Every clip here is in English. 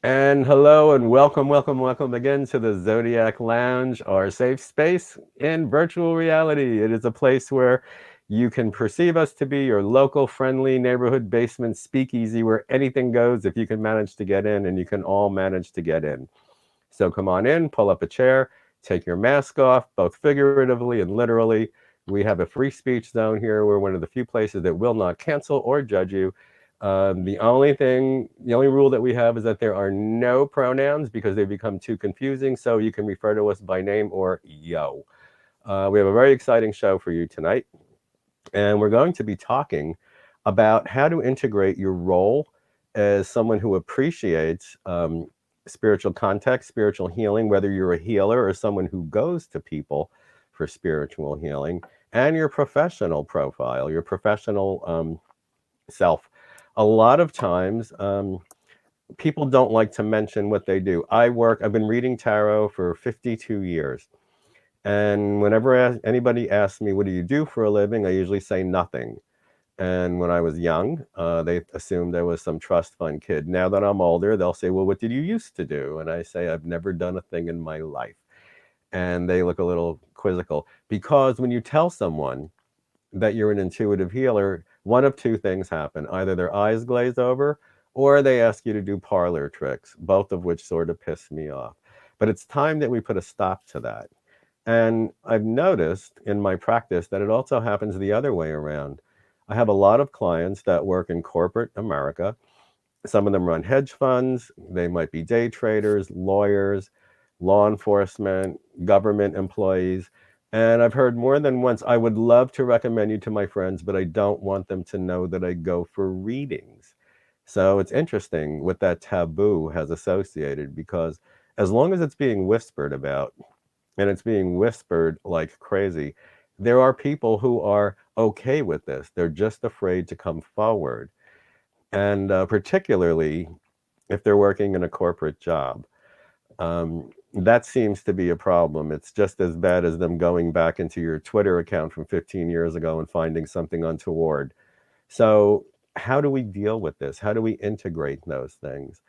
And hello and welcome again to the Zodiac Lounge, our safe space in virtual reality. It is a place where you can perceive us to be your local friendly neighborhood basement speakeasy where anything goes if you can manage to get in, and you can all manage to get in. So come on in, pull up a chair, take your mask off, both figuratively and literally. We have a free speech zone here. We're one of the few places that will not cancel or judge you. The only rule that we have is that there are no pronouns because they become too confusing. So you can refer to us by name or yo. We have a very exciting show for you tonight, and we're going to be talking about how to integrate your role as someone who appreciates spiritual context, spiritual healing, whether you're a healer or someone who goes to people for spiritual healing, and your professional profile, your professional self. A lot of times, people don't like to mention what they do. I've been reading tarot for 52 years. And whenever anybody asks me, what do you do for a living? I usually say nothing. And when I was young, they assumed I was some trust fund kid. Now that I'm older, they'll say, well, what did you used to do? And I say, I've never done a thing in my life. And they look a little quizzical because when you tell someone that you're an intuitive healer, one of two things happen. Either their eyes glaze over or they ask you to do parlor tricks, both of which sort of piss me off. But it's time that we put a stop to that. And I've noticed in my practice that it also happens the other way around. I have a lot of clients that work in corporate America. Some of them run hedge funds. They might be day traders, lawyers, law enforcement, government employees. And I've heard more than once, I would love to recommend you to my friends, but I don't want them to know that I go for readings. So it's interesting what that taboo has associated, because as long as it's being whispered about, and it's being whispered like crazy, there are people who are okay with this. They're just afraid to come forward. And particularly if they're working in a corporate job. That seems to be a problem. It's just as bad as them going back into your Twitter account from 15 years ago and finding something untoward. So, how do we deal with this? How do we integrate those things?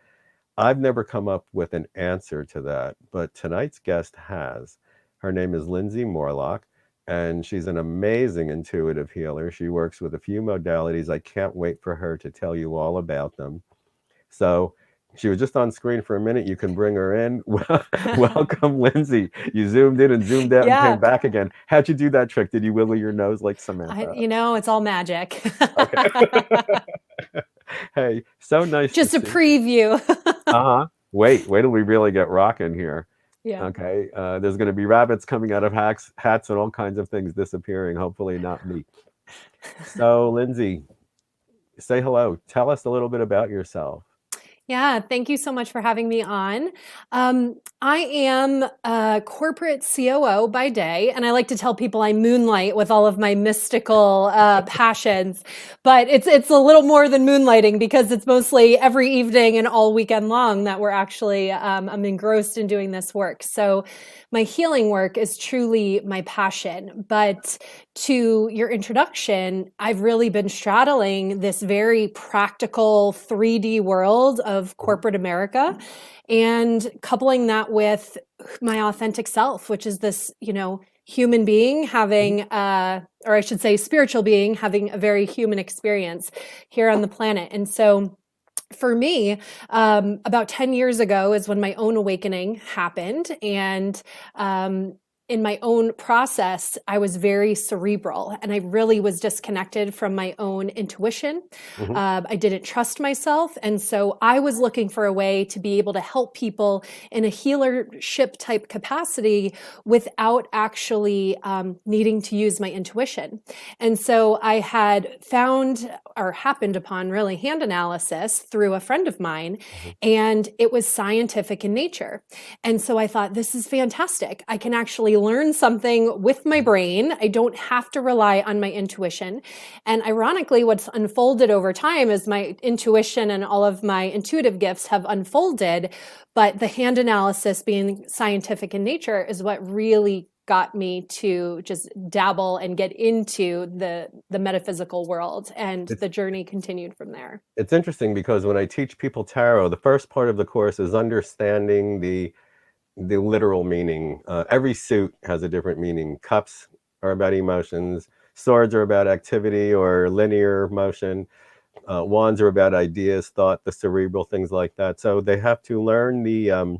I've never come up with an answer to that, but tonight's guest has. Her name is Lindsay Morlock, and she's an amazing intuitive healer. She works with a few modalities. I can't wait for her to tell you all about them. So, she was just on screen for a minute. You can bring her in. Welcome, Lindsay. You zoomed in and zoomed out and came Yeah, back again. How'd you do that trick? Did you wiggle your nose like Samantha? it's all magic. Okay. Hey, so nice to Just a see you. preview. Uh-huh. Wait till we really get rocking here. Yeah. Okay. There's going to be rabbits coming out of hats and all kinds of things disappearing. Hopefully not me. So, Lindsay, say hello. Tell us a little bit about yourself. Yeah, thank you so much for having me on. I am a corporate COO by day, and I like to tell people I moonlight with all of my mystical passions. But it's a little more than moonlighting, because it's mostly every evening and all weekend long that we're actually I'm engrossed in doing this work. So my healing work is truly my passion. But to your introduction, I've really been straddling this very practical 3D world of corporate America and coupling that with my authentic self, which is this, human being having, or I should say, spiritual being having a very human experience here on the planet. And so, for me, about 10 years ago is when my own awakening happened. And in my own process, I was very cerebral and I really was disconnected from my own intuition. Mhm. I didn't trust myself. And so I was looking for a way to be able to help people in a healership type capacity without actually needing to use my intuition. And so I had found, or happened upon, really hand analysis through a friend of mine, Mhm. and it was scientific in nature. And so I thought, this is fantastic. I can actually learn something with my brain. I don't have to rely on my intuition. And ironically, what's unfolded over time is my intuition and all of my intuitive gifts have unfolded. But the hand analysis being scientific in nature is what really got me to just dabble and get into the metaphysical world, and the journey continued from there. It's interesting because when I teach people tarot, the first part of the course is understanding the literal meaning. Every suit has a different meaning. Cups are about emotions. Swords are about activity or linear motion. Wands are about ideas, thought, the cerebral, things like that. So they have to learn the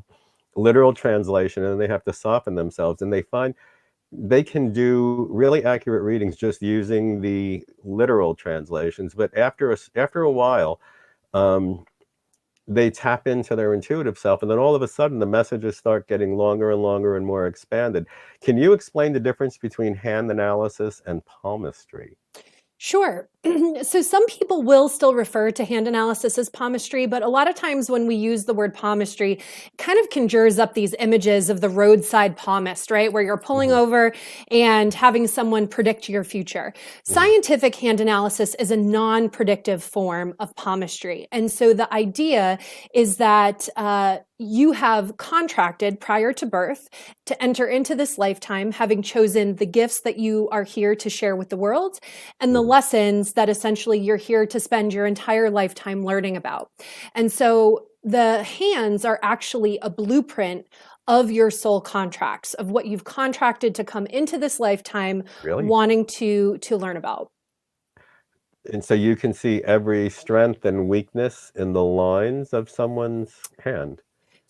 literal translation, and they have to soften themselves. And they find they can do really accurate readings just using the literal translations. But after a while, they tap into their intuitive self, and then all of a sudden the messages start getting longer and longer and more expanded. Can you explain the difference between hand analysis and palmistry? Sure. So some people will still refer to hand analysis as palmistry, but a lot of times when we use the word palmistry, it kind of conjures up these images of the roadside palmist, right? Where you're pulling over and having someone predict your future. Scientific hand analysis is a non-predictive form of palmistry. And so the idea is that you have contracted prior to birth to enter into this lifetime, having chosen the gifts that you are here to share with the world and the lessons that essentially you're here to spend your entire lifetime learning about. And so the hands are actually a blueprint of your soul contracts, of what you've contracted to come into this lifetime wanting to learn about. And so you can see every strength and weakness in the lines of someone's hand.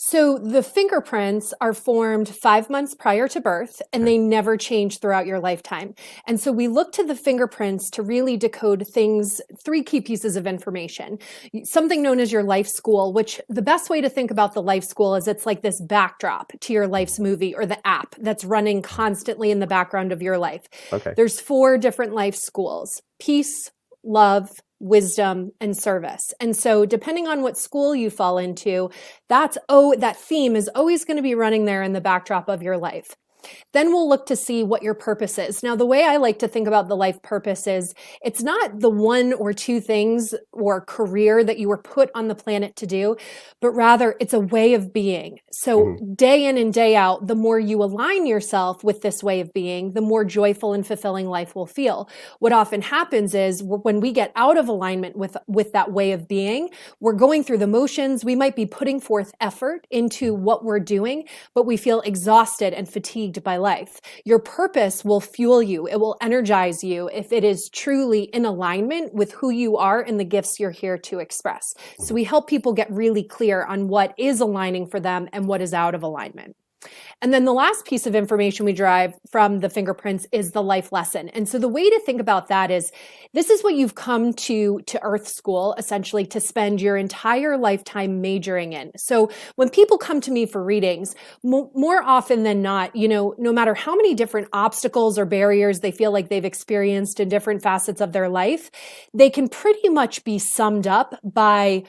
So the fingerprints are formed 5 months prior to birth, and they never change throughout your lifetime. And so we look to the fingerprints to really decode things, 3 key pieces of information. Something known as your life school, which the best way to think about the life school is it's like this backdrop to your life's movie, or the app that's running constantly in the background of your life. There's 4 different life schools: peace, love, wisdom, and service. And so depending on what school you fall into, that theme is always going to be running there in the backdrop of your life. Then we'll look to see what your purpose is. Now, the way I like to think about the life purpose is it's not the 1 or 2 things or career that you were put on the planet to do, but rather it's a way of being. So day in and day out, the more you align yourself with this way of being, the more joyful and fulfilling life will feel. What often happens is when we get out of alignment with that way of being, we're going through the motions. We might be putting forth effort into what we're doing, but we feel exhausted and fatigued by life. Your purpose will fuel you. It will energize you if it is truly in alignment with who you are and the gifts you're here to express. So we help people get really clear on what is aligning for them and what is out of alignment. And then the last piece of information we derive from the fingerprints is the life lesson. And so the way to think about that is this is what you've come to Earth School, essentially, to spend your entire lifetime majoring in. So when people come to me for readings, more often than not, no matter how many different obstacles or barriers they feel like they've experienced in different facets of their life, they can pretty much be summed up by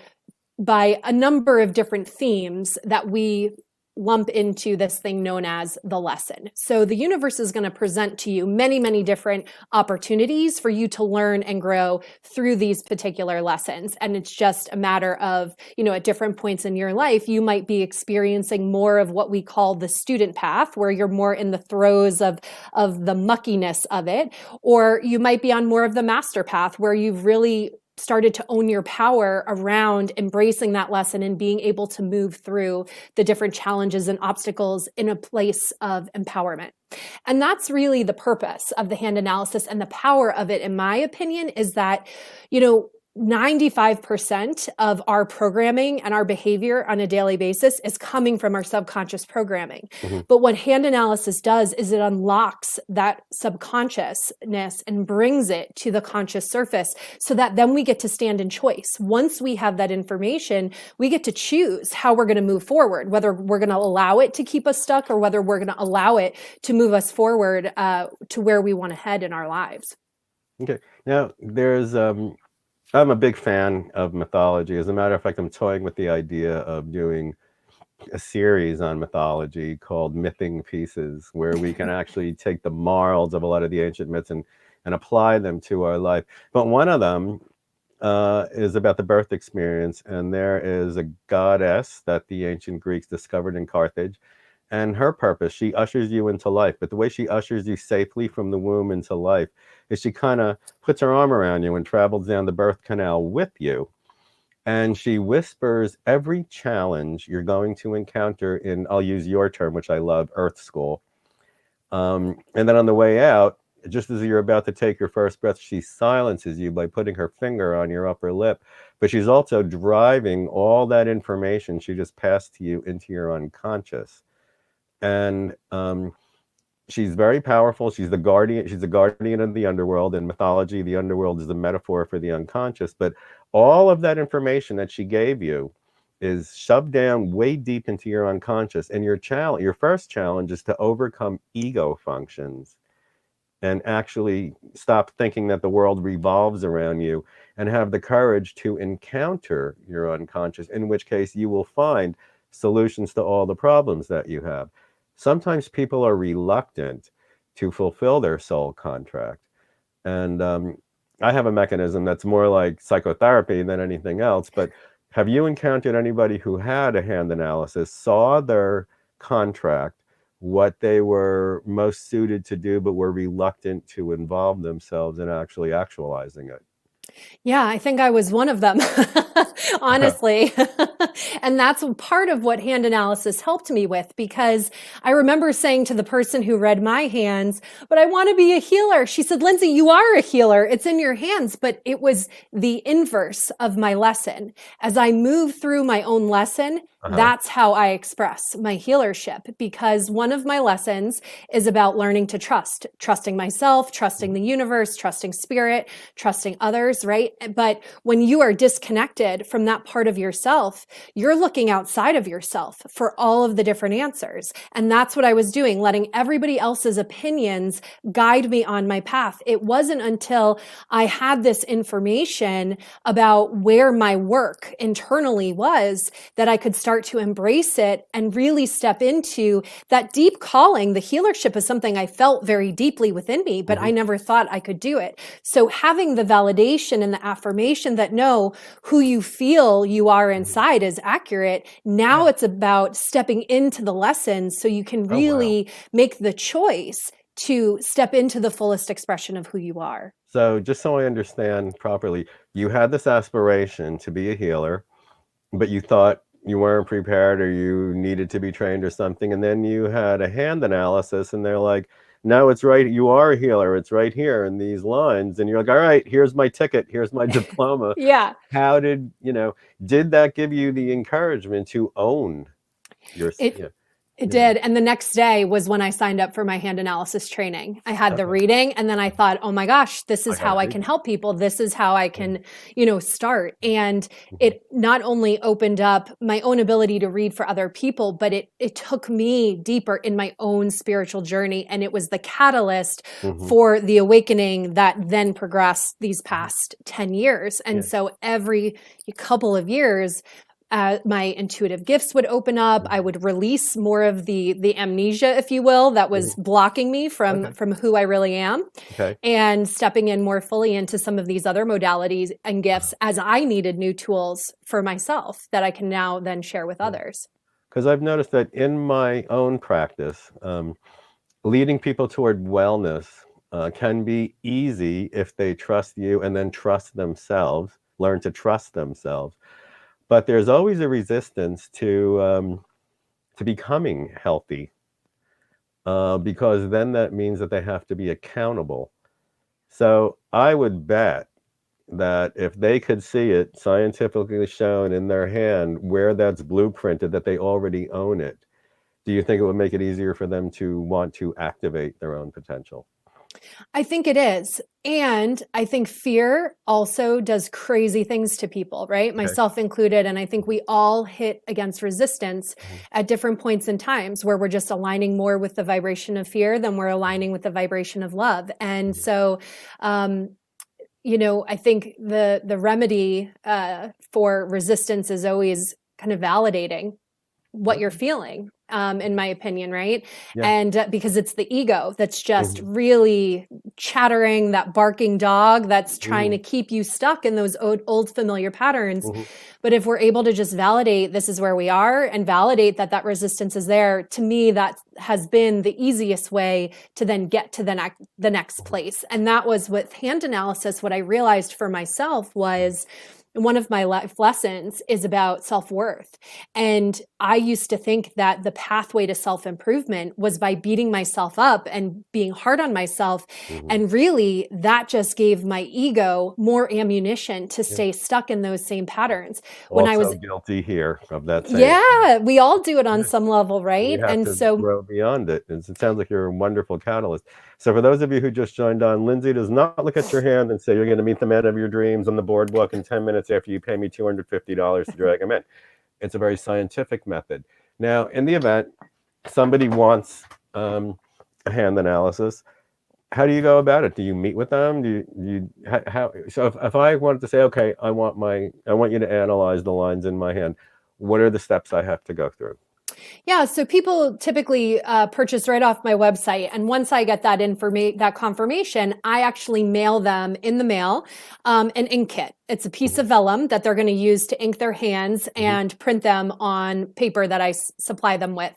a number of different themes that we lump into this thing known as the lesson. So the universe is going to present to you many, many different opportunities for you to learn and grow through these particular lessons. And it's just a matter of, at different points in your life, you might be experiencing more of what we call the student path, where you're more in the throes of the muckiness of it, or you might be on more of the master path, where you've really started to own your power around embracing that lesson and being able to move through the different challenges and obstacles in a place of empowerment. And that's really the purpose of the hand analysis, and the power of it, in my opinion, is that, 95% of our programming and our behavior on a daily basis is coming from our subconscious programming. But what hand analysis does is it unlocks that subconsciousness and brings it to the conscious surface, so that then we get to stand in choice. Once we have that information, we get to choose how we're going to move forward, whether we're going to allow it to keep us stuck or whether we're going to allow it to move us forward to where we want to head in our lives. Okay. Now, I'm a big fan of mythology. As a matter of fact, I'm toying with the idea of doing a series on mythology called Mything Pieces, where we can actually take the morals of a lot of the ancient myths and apply them to our life. But one of them is about the birth experience, and there is a goddess that the ancient Greeks discovered in Carthage, And her purpose, she ushers you into life. But the way she ushers you safely from the womb into life is she kind of puts her arm around you and travels down the birth canal with you. And she whispers every challenge you're going to encounter in, I'll use your term, which I love, Earth School. And then on the way out, just as you're about to take your first breath, she silences you by putting her finger on your upper lip. But she's also driving all that information she just passed to you into your unconscious. And she's very powerful. She's the guardian. She's the guardian of the underworld. In mythology, the underworld is a metaphor for the unconscious. But all of that information that she gave you is shoved down way deep into your unconscious. And your first challenge is to overcome ego functions and actually stop thinking that the world revolves around you and have the courage to encounter your unconscious, in which case you will find solutions to all the problems that you have. Sometimes people are reluctant to fulfill their soul contract. And I have a mechanism that's more like psychotherapy than anything else, but have you encountered anybody who had a hand analysis, saw their contract, what they were most suited to do, but were reluctant to involve themselves in actually actualizing it? Yeah, I think I was one of them, honestly. And that's part of what hand analysis helped me with, because I remember saying to the person who read my hands, but I want to be a healer. She said, Lindsay, you are a healer. It's in your hands. But it was the inverse of my lesson. As I move through my own lesson, that's how I express my healership, because one of my lessons is about learning to trust, trusting myself, trusting the universe, trusting spirit, trusting others, right? But when you are disconnected from that part of yourself, you're looking outside of yourself for all of the different answers. And that's what I was doing, letting everybody else's opinions guide me on my path. It wasn't until I had this information about where my work internally was that I could start to embrace it and really step into that deep calling. The healership is something I felt very deeply within me, but I never thought I could do it. So having the validation and the affirmation that no, who you feel you are inside is accurate. Now it's about stepping into the lessons so you can really make the choice to step into the fullest expression of who you are. So just so I understand properly, you had this aspiration to be a healer, but you thought you weren't prepared or you needed to be trained or something. And then you had a hand analysis and they're like, no, it's right. You are a healer. It's right here in these lines. And you're like, all right, here's my ticket. Here's my diploma. Yeah. How did that give you the encouragement to own your? It did. And the next day was when I signed up for my hand analysis training. I had the reading, and then I thought, oh my gosh, this is how I can help people. This is how I can, start. And it not only opened up my own ability to read for other people, but it took me deeper in my own spiritual journey. And it was the catalyst for the awakening that then progressed these past 10 years. And so every couple of years, my intuitive gifts would open up. I would release more of the amnesia, if you will, that was blocking me from who I really am, and stepping in more fully into some of these other modalities and gifts as I needed new tools for myself that I can now then share with others. Because I've noticed that in my own practice, leading people toward wellness can be easy if they trust you and then trust themselves, learn to trust themselves. But there's always a resistance to becoming healthy, because then that means that they have to be accountable. So I would bet that if they could see it scientifically shown in their hand where that's blueprinted, that they already own it, do you think it would make it easier for them to want to activate their own potential? I think it is. And I think fear also does crazy things to people, right? Myself included. And I think we all hit against resistance at different points in times where we're just aligning more with the vibration of fear than we're aligning with the vibration of love. And so, I think the remedy for resistance is always kind of validating what you're feeling. in my opinion, right? Yeah. And because it's the ego that's just really chattering, that barking dog that's trying to keep you stuck in those old familiar patterns. But if we're able to just validate this is where we are and validate that that resistance is there, to me, that has been the easiest way to then get to the next place. And that was with hand analysis. What I realized for myself was one of my life lessons is about self-worth. And I used to think that the pathway to self-improvement was by beating myself up and being hard on myself. And really, that just gave my ego more ammunition to stay stuck in those same patterns. When I was guilty here of that same yeah, we all do it on some level, right? We have And to so grow beyond it. And it sounds like you're a wonderful catalyst. So for those of you who just joined on, Lindsay does not look at your hand and say, you're going to meet the man of your dreams on the boardwalk in 10 minutes after you pay me $250 to drag him in. It's a very scientific method. Now, in the event somebody wants a hand analysis, how do you go about it? Do you meet with them? So if I wanted to say, okay, I want you to analyze the lines in my hand, what are the steps I have to go through? yeah, so people typically purchase right off my website, and once I get that confirmation, I actually mail them in the mail an ink kit. It's a piece of vellum that they're going to use to ink their hands and print them on paper that I supply them with.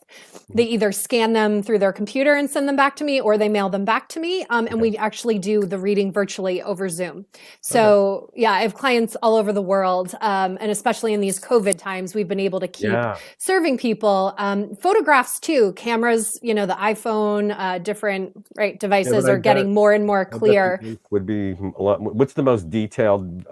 They either scan them through their computer and send them back to me, or they mail them back to me, and we actually do the reading virtually over Zoom. So yeah, I have clients all over the world, and especially in these COVID times, we've been able to keep serving people. Photographs too, cameras, the iPhone, different devices are getting more and more clear. Would be a lot. What's the most detailed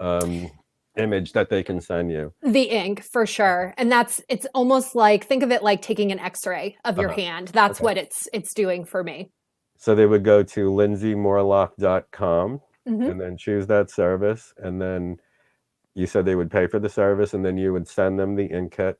image that they can send you? The ink, for sure. And it's almost like, think of it like taking an X-ray of your hand. That's what it's doing for me. So they would go to lindsaymorlock.com and then choose that service. And then you said they would pay for the service, and then you would send them the ink kit.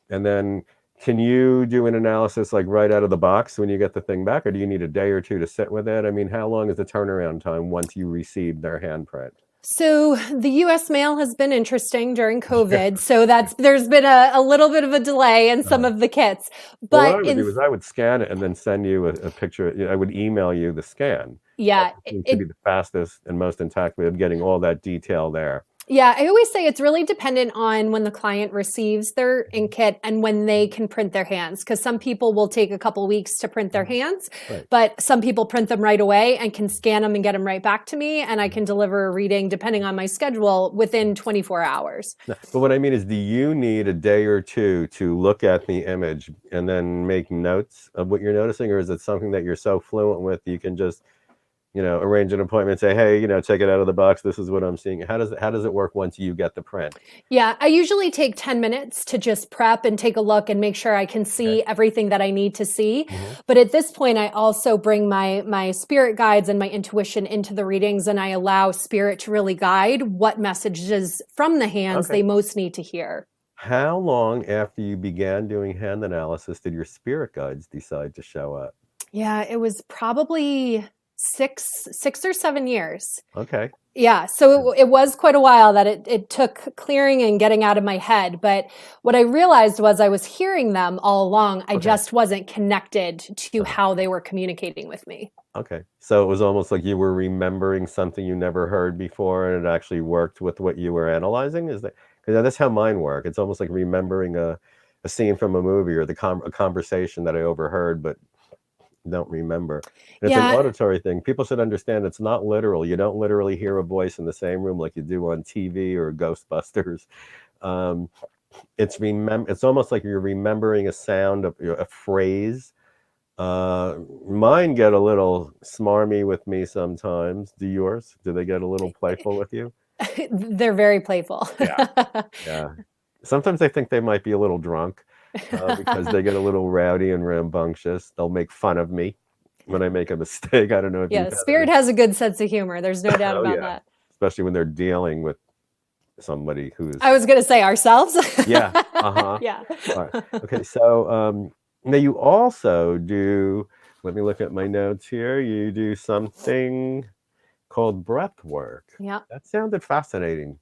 And then can you do an analysis like right out of the box when you get the thing back, or do you need a day or two to sit with it? I mean, how long is the turnaround time once you receive their handprint? So the U.S. mail has been interesting during COVID. So there's been a little bit of a delay in some of the kits. But what I would do is I would scan it and then send you a picture. I would email you the scan. Yeah. That seems to be the fastest and most intact way of getting all that detail there. Yeah, I always say it's really dependent on when the client receives their ink kit and when they can print their hands, because some people will take a couple weeks to print their hands, but some people print them right away and can scan them and get them right back to me, and I can deliver a reading, depending on my schedule, within 24 hours. But what I mean is, do you need a day or two to look at the image and then make notes of what you're noticing, or is it something that you're so fluent with you can just arrange an appointment, say, hey, take it out of the box. This is what I'm seeing. How does it work once you get the print? Yeah, I usually take 10 minutes to just prep and take a look and make sure I can see everything that I need to see. But at this point, I also bring my spirit guides and my intuition into the readings, and I allow spirit to really guide what messages from the hands they most need to hear. How long after you began doing hand analysis did your spirit guides decide to show up? Yeah, it was probably 6 or 7 years. Okay. Yeah, so it was quite a while that it took clearing and getting out of my head. But what I realized was I was hearing them all along. I just wasn't connected to how they were communicating with me. Okay. So it was almost like you were remembering something you never heard before, and it actually worked with what you were analyzing? Is that, because that's how mine work. It's almost like remembering a scene from a movie, or a conversation that I overheard, but don't remember. And it's an auditory thing. People should understand it's not literal. You don't literally hear a voice in the same room like you do on TV or Ghostbusters. It's almost like you're remembering a sound, a phrase. Mine get a little smarmy with me sometimes. Do yours? Do they get a little playful with you? They're very playful. Yeah. Sometimes I think they might be a little drunk. Because they get a little rowdy and rambunctious. They'll make fun of me when I make a mistake. I don't know if Spirit has a good sense of humor. There's no doubt about that. Especially when they're dealing with somebody who's... I was going to say ourselves. Yeah. Yeah. All right. Okay. So now you also do, let me look at my notes here. You do something called breath work. Yeah. That sounded fascinating.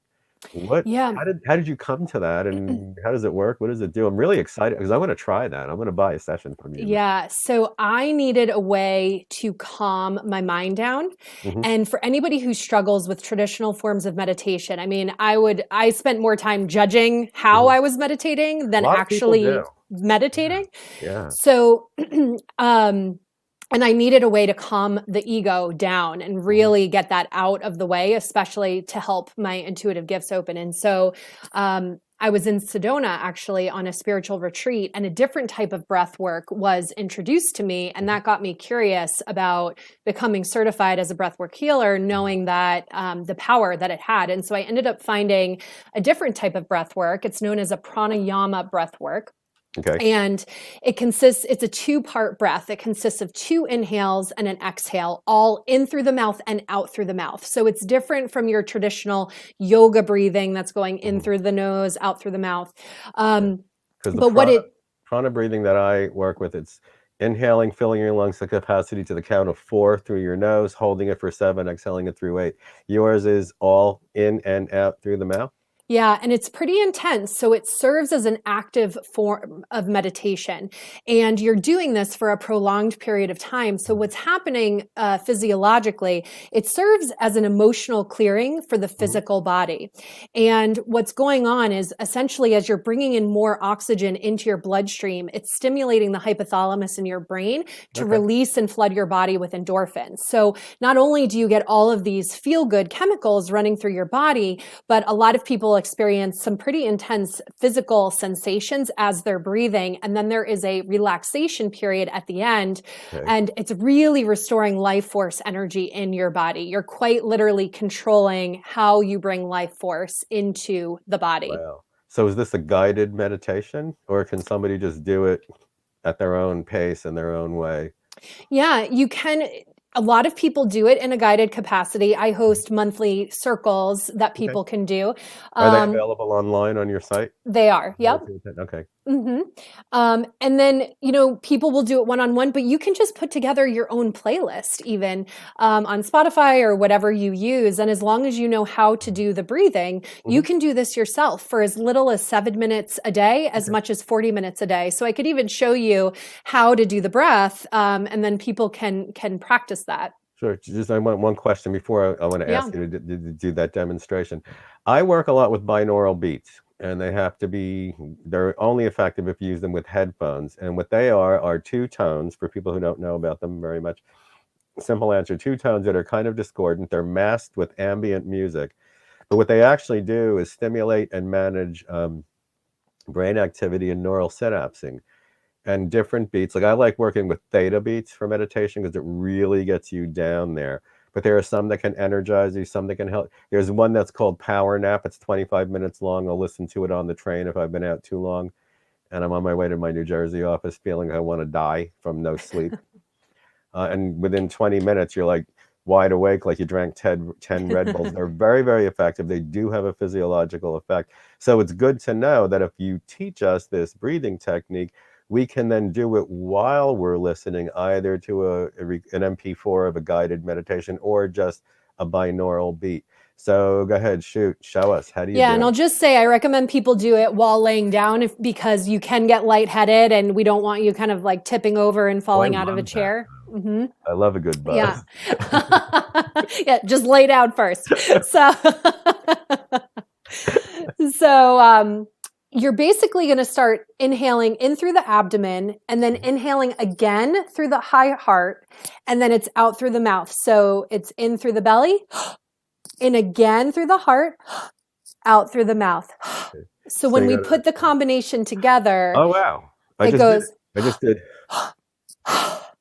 Yeah. How did you come to that, and how does it work? What does it do? I'm really excited because I want to try that. I'm going to buy a session from you. Yeah, so I needed a way to calm my mind down. Hmm. And for anybody who struggles with traditional forms of meditation, I mean, I spent more time judging how Hmm. I was meditating A than lot of people do. actually meditating. Yeah. So, and I needed a way to calm the ego down and Hmm. really get that out of the way, especially to help my intuitive gifts open. And so, I was in Sedona actually on a spiritual retreat, and a different type of breath work was introduced to me. And that got me curious about becoming certified as a breathwork healer, knowing that the power that it had. And so I ended up finding a different type of breath work. It's known as a pranayama breath work. Okay. And it's a two-part breath. It consists of 2 inhales and an exhale, all in through the mouth and out through the mouth. So it's different from your traditional yoga breathing that's going in through the nose, out through the mouth. Because But what it, prana breathing that I work with, it's inhaling, filling your lungs to capacity to the count of 4 through your nose, holding it for 7, exhaling it through 8. Yours is all in and out through the mouth? Yeah, and it's pretty intense. So it serves as an active form of meditation. And you're doing this for a prolonged period of time. So what's happening physiologically, it serves as an emotional clearing for the physical body. And what's going on is essentially as you're bringing in more oxygen into your bloodstream, it's stimulating the hypothalamus in your brain to release and flood your body with endorphins. So not only do you get all of these feel-good chemicals running through your body, but a lot of people experience some pretty intense physical sensations as they're breathing. And then there is a relaxation period at the end. And it's really restoring life force energy in your body. You're quite literally controlling how you bring life force into the body. Wow. So is this a guided meditation, or can somebody just do it at their own pace and their own way? Yeah, you can. A lot of people do it in a guided capacity. I host monthly circles that people can do. Are they available online on your site? They are. Yep. Okay. And then, people will do it one-on-one, but you can just put together your own playlist even on Spotify or whatever you use. And as long as you know how to do the breathing, you can do this yourself for as little as 7 minutes a day, as much as 40 minutes a day. So I could even show you how to do the breath, and then people can practice that. Sure. Just I want one question before I want to ask you to do that demonstration. I work a lot with binaural beats, and they're only effective if you use them with headphones. And what they are 2 tones, for people who don't know about them very much. Simple answer, 2 tones that are kind of discordant. They're masked with ambient music. But what they actually do is stimulate and manage brain activity and neural synapsing. And different beats. Like I like working with theta beats for meditation because it really gets you down there. But there are some that can energize you, some that can help. There's one that's called Power Nap. It's 25 minutes long. I'll listen to it on the train if I've been out too long and I'm on my way to my New Jersey office feeling I want to die from no sleep. And within 20 minutes, you're like wide awake, like you drank 10 Red Bulls. They're very, very effective. They do have a physiological effect. So it's good to know that if you teach us this breathing technique, we can then do it while we're listening either to an MP4 of a guided meditation or just a binaural beat. So go ahead, show us. How do you do and I'll just say I recommend people do it while laying down because you can get lightheaded and we don't want you kind of like tipping over and falling out of a chair. I love a good buzz. Yeah. Yeah, just lay down first. So you're basically going to start inhaling in through the abdomen and then inhaling again through the high heart, and then it's out through the mouth. So it's in through the belly, in again through the heart, out through the mouth. So when we put the combination together, oh wow, I just did.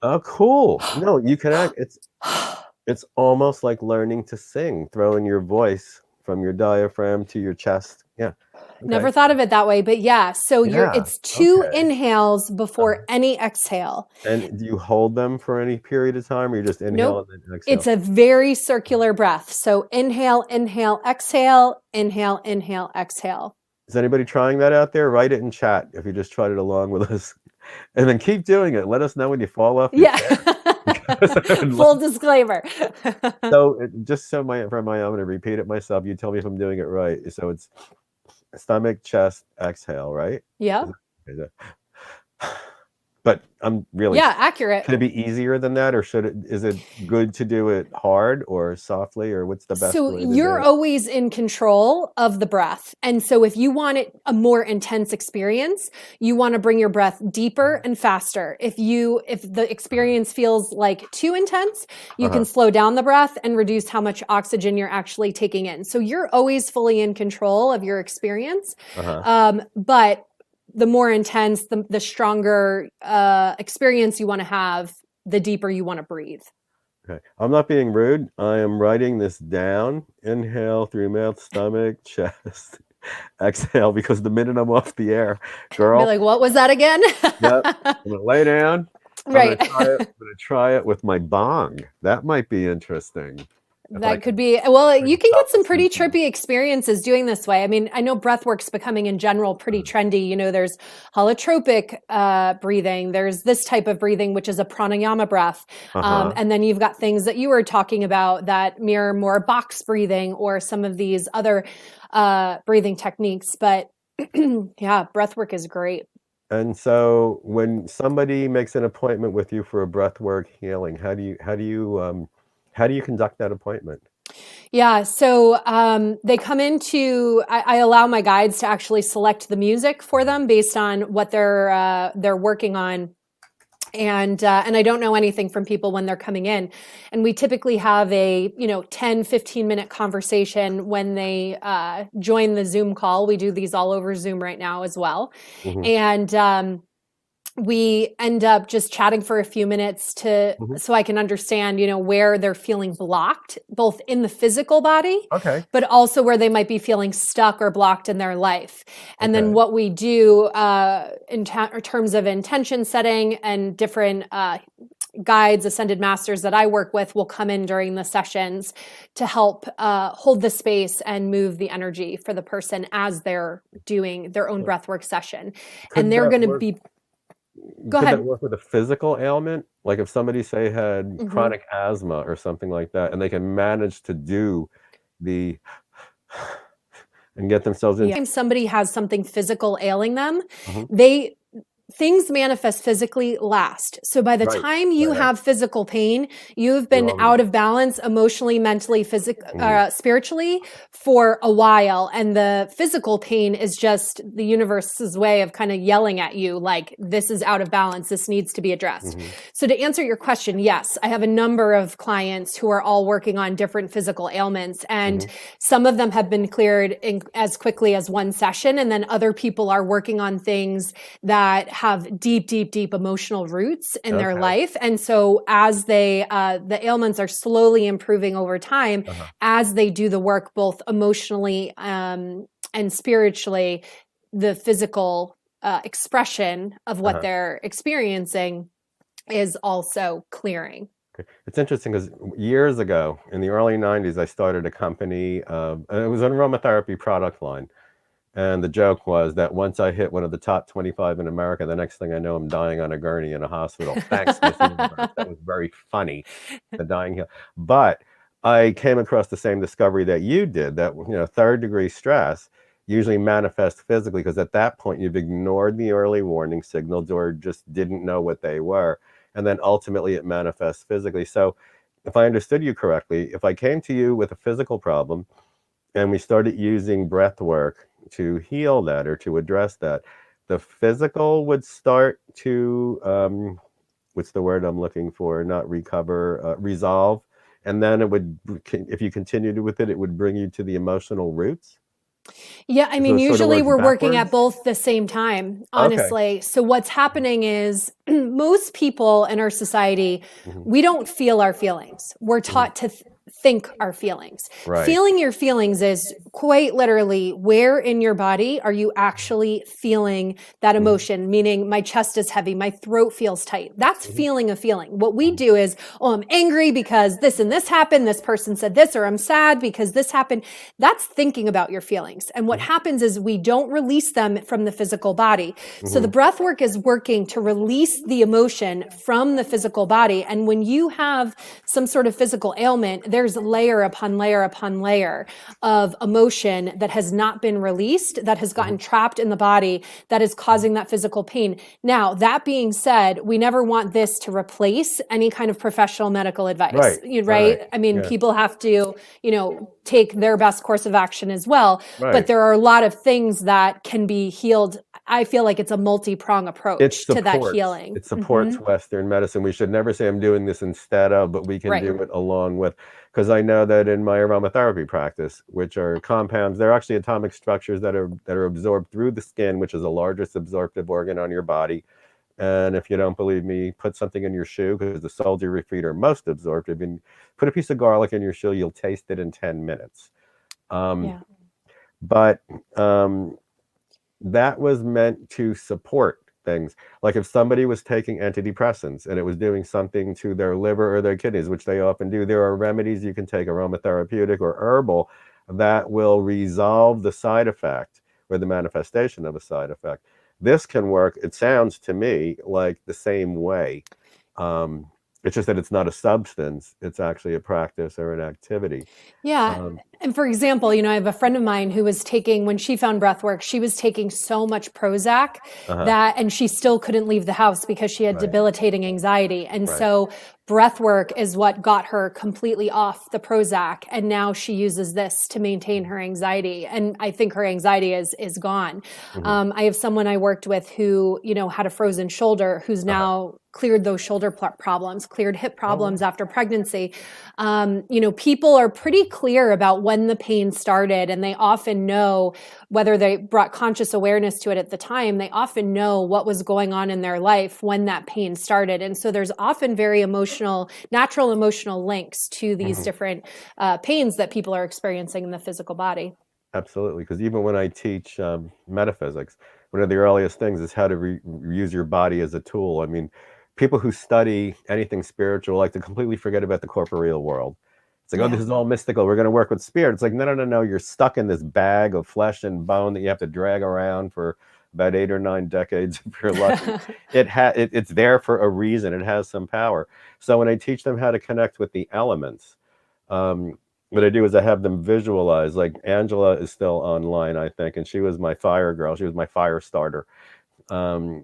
Oh, cool. No, you can act. It's almost like learning to sing, throwing your voice from your diaphragm to your chest. Yeah. Okay. Never thought of it that way, but yeah. So it's 2 inhales before any exhale. And do you hold them for any period of time, or you just inhale and then exhale? It's a very circular breath. So inhale, inhale, exhale, inhale, inhale, exhale. Is anybody trying that out there? Write it in chat if you just tried it along with us. And then keep doing it. Let us know when you fall off your chair. Full disclaimer. So just so for my own, I'm going to repeat it myself. You tell me if I'm doing it right. So it's stomach, chest, exhale, right? Yeah. Is it- But I'm really, Yeah, accurate. should it be easier than that, or is it good to do it hard or softly, or what's the best So way to do you're it? always in control of the breath. And so if you want it a more intense experience, you want to bring your breath deeper and faster. If the experience feels like too intense, you can slow down the breath and reduce how much oxygen you're actually taking in. So you're always fully in control of your experience. But the more intense, the stronger experience you want to have, the deeper you want to breathe. Okay. I'm not being rude. I am writing this down. Inhale through mouth, stomach, chest. Exhale, because the minute I'm off the air, girl. Be like, what was that again? Yep. I'm going to lay down. Right. I'm going to try it with my bong. That might be interesting. That could be, well, you can get some pretty trippy experiences doing this way. I mean, I know breathwork's becoming in general pretty trendy. You know, there's holotropic breathing. There's this type of breathing, which is a pranayama breath. And then you've got things that you were talking about that mirror more box breathing or some of these other breathing techniques. But yeah, breathwork is great. And so when somebody makes an appointment with you for a breathwork healing, how do you conduct that appointment? Yeah, so they come into. I allow my guides to actually select the music for them based on what they're working on, and I don't know anything from people when they're coming in, and we typically have a 10-15 minute conversation when they join the Zoom call. We do these all over Zoom right now as well, and we end up just chatting for a few minutes so I can understand, where they're feeling blocked, both in the physical body, but also where they might be feeling stuck or blocked in their life. And then what we do in terms of intention setting and different guides, ascended masters that I work with will come in during the sessions to help hold the space and move the energy for the person as they're doing their own breathwork session. And they're going to be... Go ahead. Could that work with a physical ailment? Like if somebody, say, had chronic asthma or something like that, and they can manage to do and get themselves in. If somebody has something physical ailing them, things manifest physically last. So by the time you have physical pain, you've been out of balance emotionally, mentally, spiritually for a while. And the physical pain is just the universe's way of kind of yelling at you, like, this is out of balance. This needs to be addressed. So to answer your question, yes, I have a number of clients who are all working on different physical ailments. And some of them have been cleared as quickly as one session. And then other people are working on things that have deep emotional roots in their life. And so as the ailments are slowly improving over time, as they do the work, both emotionally and spiritually, the physical expression of what they're experiencing is also clearing. It's interesting because years ago, in the early 90s, I started a company, and it was an aromatherapy product line. And the joke was that once I hit one of the top 25 in America, the next thing I know, I'm dying on a gurney in a hospital. Thanks, Miss Universe. That was very funny, the dying hill. But I came across the same discovery that you did, that third degree stress usually manifests physically, because at that point you've ignored the early warning signals or just didn't know what they were. And then ultimately it manifests physically. So if I understood you correctly, if I came to you with a physical problem and we started using breath work to heal that or to address that, the physical would start to what's the word I'm looking for, not recover, resolve, and then it would, if you continued with it, it would bring you to the emotional roots. Yeah, I mean, usually we're working at both the same time, honestly. So what's happening is most people in our society, we don't feel our feelings. We're taught to think our feelings. Right. Feeling your feelings is quite literally where in your body are you actually feeling that emotion, meaning my chest is heavy, my throat feels tight. That's feeling a feeling. What we do is, oh, I'm angry because this and this happened, this person said this, or I'm sad because this happened. That's thinking about your feelings. And what happens is we don't release them from the physical body. So the breath work is working to release the emotion from the physical body. And when you have some sort of physical ailment, there's layer upon layer upon layer of emotion that has not been released, that has gotten trapped in the body, that is causing that physical pain. Now, that being said, we never want this to replace any kind of professional medical advice, right? I mean, people have to, take their best course of action as well. But there are a lot of things that can be healed. I feel like it's a multi-prong approach to that healing. It supports Western medicine. We should never say I'm doing this instead of, but we can do it along with, because I know that in my aromatherapy practice, which are compounds, they're actually atomic structures that are absorbed through the skin, which is the largest absorptive organ on your body. And if you don't believe me, put something in your shoe, because the soles of your feet are most absorptive. And put a piece of garlic in your shoe, you'll taste it in 10 minutes. But that was meant to support things. Like if somebody was taking antidepressants and it was doing something to their liver or their kidneys, which they often do, there are remedies you can take, aromatherapeutic or herbal, that will resolve the side effect or the manifestation of a side effect. This can work, it sounds to me, like the same way. It's just that it's not a substance. It's actually a practice or an activity. And for example, I have a friend of mine who was taking, when she found breath work, she was taking so much Prozac and she still couldn't leave the house because she had debilitating anxiety. And so breath work is what got her completely off the Prozac. And now she uses this to maintain her anxiety. And I think her anxiety is gone. I have someone I worked with who, had a frozen shoulder, who's now cleared those shoulder problems, cleared hip problems after pregnancy. People are pretty clear about when the pain started, and they often know, whether they brought conscious awareness to it at the time, they often know what was going on in their life when that pain started. And so there's often very natural emotional links to these different pains that people are experiencing in the physical body. Absolutely, because even when I teach metaphysics, one of the earliest things is how to use your body as a tool. I mean, people who study anything spiritual like to completely forget about the corporeal world. It's like, oh, this is all mystical. We're going to work with spirit. It's like, no. You're stuck in this bag of flesh and bone that you have to drag around for about 8 or 9 decades if you're lucky. It's there for a reason. It has some power. So when I teach them how to connect with the elements, what I do is I have them visualize. Like Angela is still online, I think, and she was my fire girl. She was my fire starter.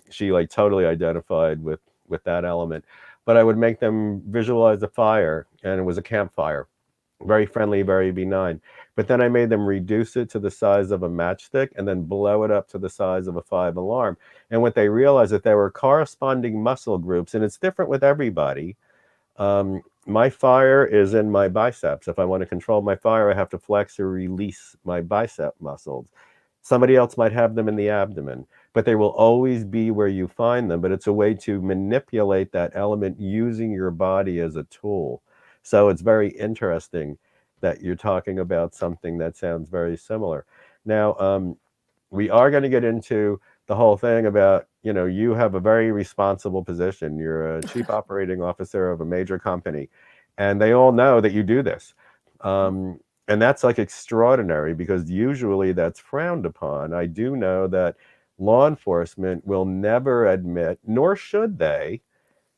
She totally identified with that element. But I would make them visualize a fire, and it was a campfire. Very friendly, very benign. But then I made them reduce it to the size of a matchstick and then blow it up to the size of a 5-alarm. And what they realized that there were corresponding muscle groups, and it's different with everybody. My fire is in my biceps. If I want to control my fire, I have to flex or release my bicep muscles. Somebody else might have them in the abdomen, but they will always be where you find them. But it's a way to manipulate that element using your body as a tool. So it's very interesting that you're talking about something that sounds very similar. Now, we are going to get into the whole thing about, you have a very responsible position. You're a chief operating officer of a major company, and they all know that you do this. And that's extraordinary, because usually that's frowned upon. I do know that law enforcement will never admit, nor should they,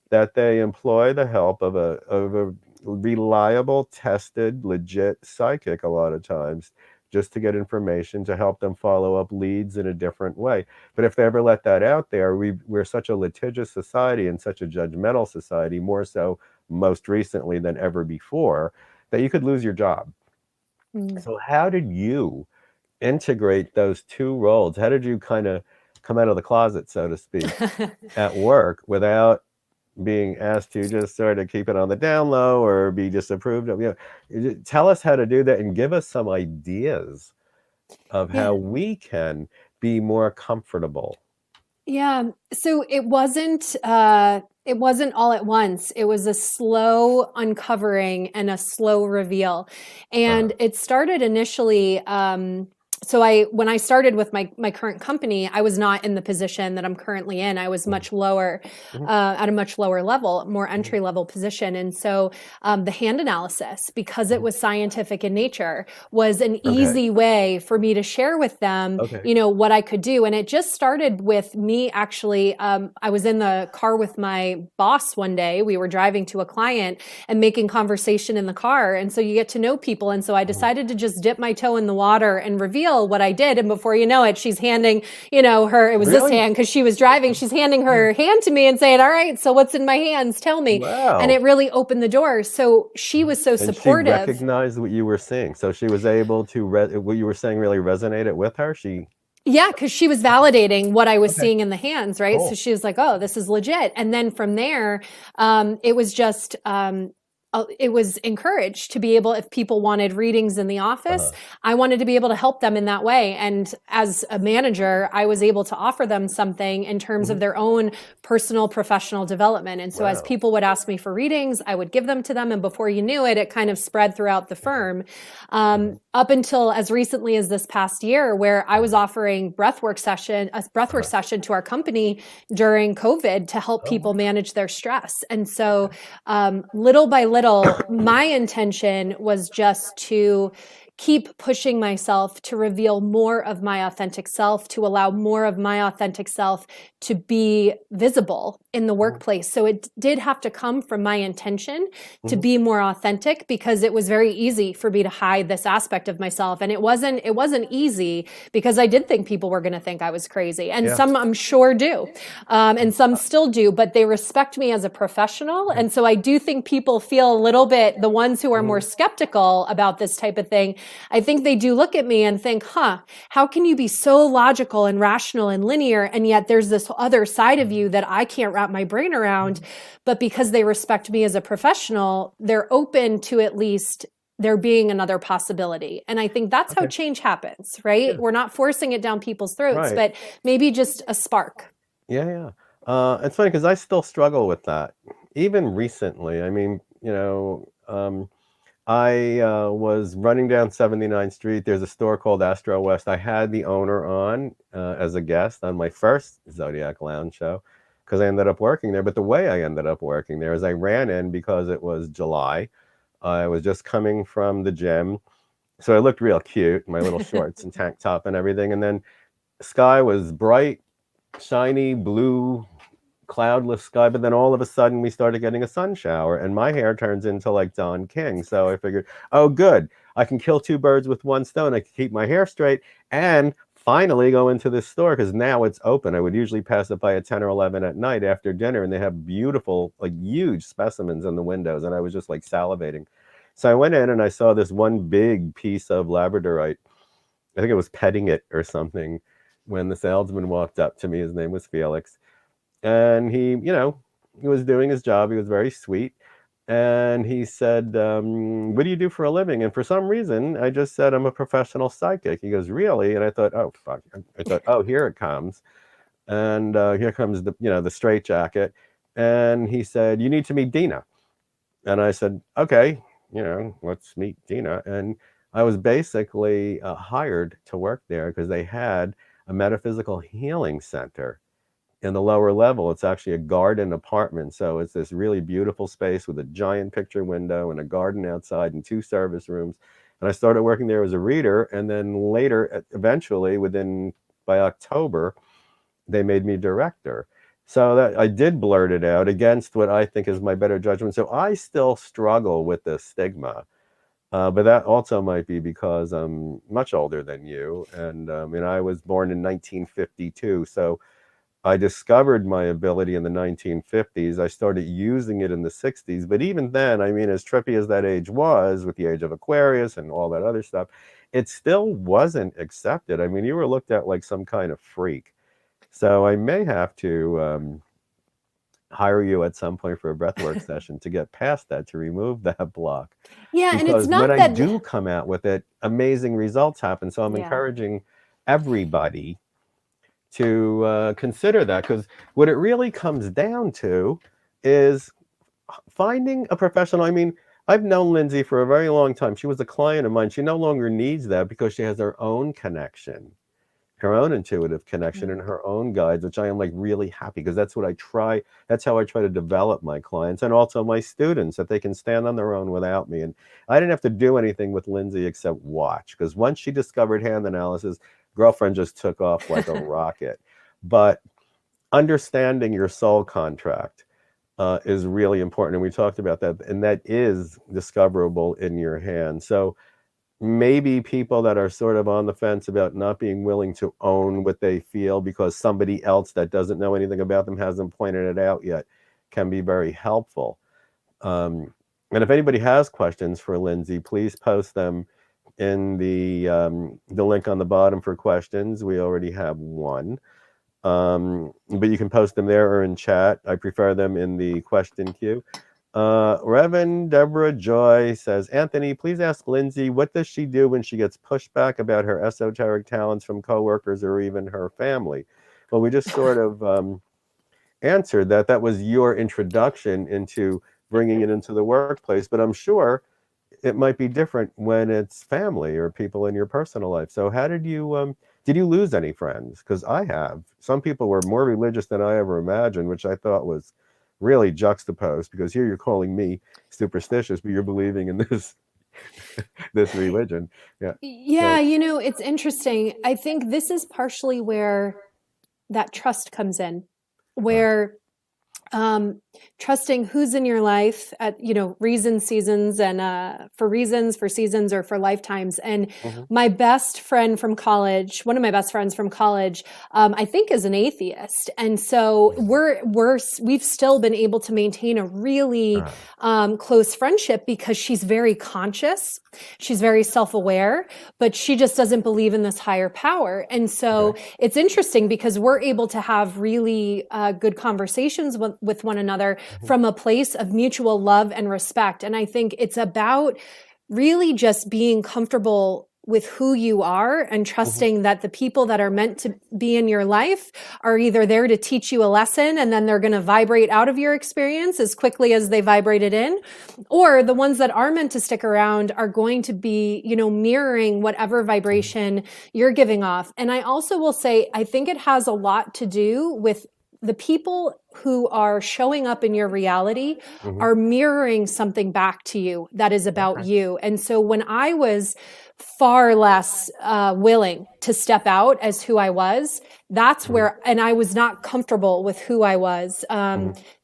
that they employ the help of a reliable, tested, legit psychic a lot of times, just to get information to help them follow up leads in a different way. But if they ever let that out there, we're such a litigious society and such a judgmental society, more so most recently than ever before, that you could lose your job. So how did you integrate those two roles? How did you kind of come out of the closet, so to speak, at work without being asked to just sort of keep it on the down low or be disapproved of? Tell us how to do that and give us some ideas of how we can be more comfortable Yeah. So it wasn't all at once. It was a slow uncovering and a slow reveal. And Uh-huh. it started initially when I started with my current company, I was not in the position that I'm currently in. I was Mhm. much lower, Mhm. at a much lower level, more Mhm. entry level position. And so the hand analysis, because it Mhm. was scientific in nature, was an Okay. easy way for me to share with them, Okay. what I could do. And it just started with me actually. I was in the car with my boss one day. We were driving to a client and making conversation in the car. And so you get to know people. And so I Mhm. decided to just dip my toe in the water and reveal what I did. And before you know it, she's handing, it was this Really? hand because she was driving. She's handing Yeah. her hand to me and saying, all right, so what's in my hands? Tell me. And Wow. it really opened the door. So she Mhm. was so And she supportive. recognized what you were seeing. So she was able to what you were saying really resonated with her. She Yeah, because she was validating what I was Okay. seeing in the hands, right? So Cool. she was like, "Oh, this is legit." And then from there, it was just it was encouraged to be able, if people wanted readings in the office, Uh-huh. I wanted to be able to help them in that way. And as a manager, I was able to offer them something in terms Mhm. of their own personal professional development. And so as Wow. people would ask me for readings, I would give them to them. And before you knew it, it kind of spread throughout the firm. Mhm. Up until as recently as this past year, where I was Uh-huh. offering a breathwork Uh-huh. session to our company during COVID to help Oh, people wow. manage their stress. And so, Okay. little by little, my intention was just to keep pushing myself to reveal more of my authentic self, to allow more of my authentic self to be visible in the Mhm. workplace. So it did have to come from my intention to Mhm. be more authentic, because it was very easy for me to hide this aspect of myself. And it wasn't easy, because I did think people were going to think I was crazy. And Yeah. some I'm sure do. And some still do, but they respect me as a professional. Okay. And so I do think people feel a little bit, the ones who are more Mhm. skeptical about this type of thing, I think they do look at me and think, how can you be so logical and rational and linear? And yet there's this other side of you that I can't wrap my brain around. Mhm. But because they respect me as a professional, they're open to at least there being another possibility. And I think that's how Okay. change happens, right? Yeah. We're not forcing it down people's throats, Right. but maybe just a spark. Yeah, yeah. It's funny because I still struggle with that. Even recently, I mean, I was running down 79th Street. There's a store called Astro West. I had the owner on as a guest on my first Zodiac Lounge show because I ended up working there. But the way I ended up working there is I ran in because it was July. I was just coming from the gym. So I looked real cute, my little shorts and tank top and everything. And then sky was bright, shiny blue, cloudless sky, but then all of a sudden we started getting a sun shower and my hair turns into like Don King. So I figured, oh, good. I can kill two birds with one stone. I can keep my hair straight and finally go into this store because now it's open. I would usually pass it by at 10 or 11 at night after dinner and they have beautiful, like huge specimens in the windows. And I was just like salivating. So I went in and I saw this one big piece of Labradorite. I think it was petting it or something when the salesman walked up to me. His name was Felix and he was doing his job. He was very sweet. And he said, what do you do for a living? And for some reason, I just said, I'm a professional psychic. He goes, really? And I thought, oh, fuck. I thought, oh, here it comes. And here comes the straitjacket. And he said, you need to meet Dina. And I said, okay, let's meet Dina. And I was basically hired to work there because they had a metaphysical healing center in the lower level. It's actually a garden apartment. So it's this really beautiful space with a giant picture window and a garden outside and two service rooms. And I started working there as a reader. And then later, eventually, by October, they made me director. So that I did blurt it out against what I think is my better judgment. So I still struggle with the stigma. But that also might be because I'm much older than you. And I was born in 1952. So I discovered my ability in the 1950s. I started using it in the 60s. But even then, I mean, as trippy as that age was with the age of Aquarius and all that other stuff, it still wasn't accepted. I mean, you were looked at like some kind of freak. So I may have to hire you at some point for a breathwork session to get past that, to remove that block. Yeah, and it's Because when not I that. do come out with it, amazing results happen. So I'm Yeah. encouraging everybody to consider that, because what it really comes down to is finding a professional. I mean, I've known Lindsay for a very long time. She was a client of mine. She no longer needs that because she has her own connection, her own intuitive connection, and her own guides, which I am like really happy, because that's what I try. That's how I try to develop my clients and also my students, that they can stand on their own without me. And I didn't have to do anything with Lindsay except watch, because once she discovered hand analysis, girlfriend just took off like a rocket. But understanding your soul contract is really important. And we talked about that, and that is discoverable in your hand. So maybe people that are sort of on the fence about not being willing to own what they feel because somebody else that doesn't know anything about them hasn't pointed it out yet can be very helpful. And if anybody has questions for Lindsay, please post them in the link on the bottom for questions. We already have one. But you can post them there or in chat. I prefer them in the question queue. Reverend Deborah Joy says, Anthony, please ask Lindsay, what does she do when she gets pushed back about her esoteric talents from coworkers or even her family? Well, we just sort of answered that. That was your introduction into bringing it into the workplace, but I'm sure it might be different when it's family or people in your personal life. So how did you lose any friends? Because I have. Some people were more religious than I ever imagined, which I thought was really juxtaposed, because here you're calling me superstitious, but you're believing in this this religion. Yeah, it's interesting. I think this is partially where that trust comes in, where trusting who's in your life at reasons, seasons, and for seasons, or for lifetimes. And my best friend from college, one of my best friends from college, I think is an atheist, and so we've still been able to maintain a really close friendship, because she's very conscious, she's very self-aware, but she just doesn't believe in this higher power. And so it's interesting, because we're able to have really good conversations with one another from a place of mutual love and respect. And I think it's about really just being comfortable with who you are and trusting that the people that are meant to be in your life are either there to teach you a lesson, and then they're going to vibrate out of your experience as quickly as they vibrated in, or the ones that are meant to stick around are going to be, mirroring whatever vibration you're giving off. And I also will say, I think it has a lot to do with the people who are showing up in your reality are mirroring something back to you that is about you. And so when I was far less willing to step out as who I was, that's where, and I was not comfortable with who I was.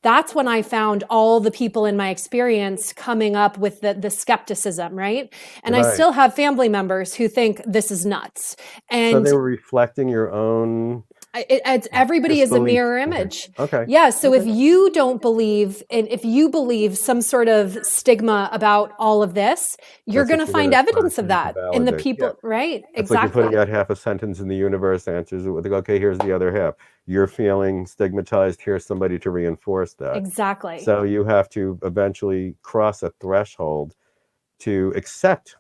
That's when I found all the people in my experience coming up with the skepticism, right? And I still have family members who think this is nuts. And so they were reflecting your own. Everybody is a mirror image. Yeah. So if you don't believe, and if you believe some sort of stigma about all of this, you're going to find evidence of that in the people, right? It's like you're putting out half a sentence in the universe, answers it with, okay, here's the other half. You're feeling stigmatized. Here's somebody to reinforce that. Exactly. So you have to eventually cross a threshold to accept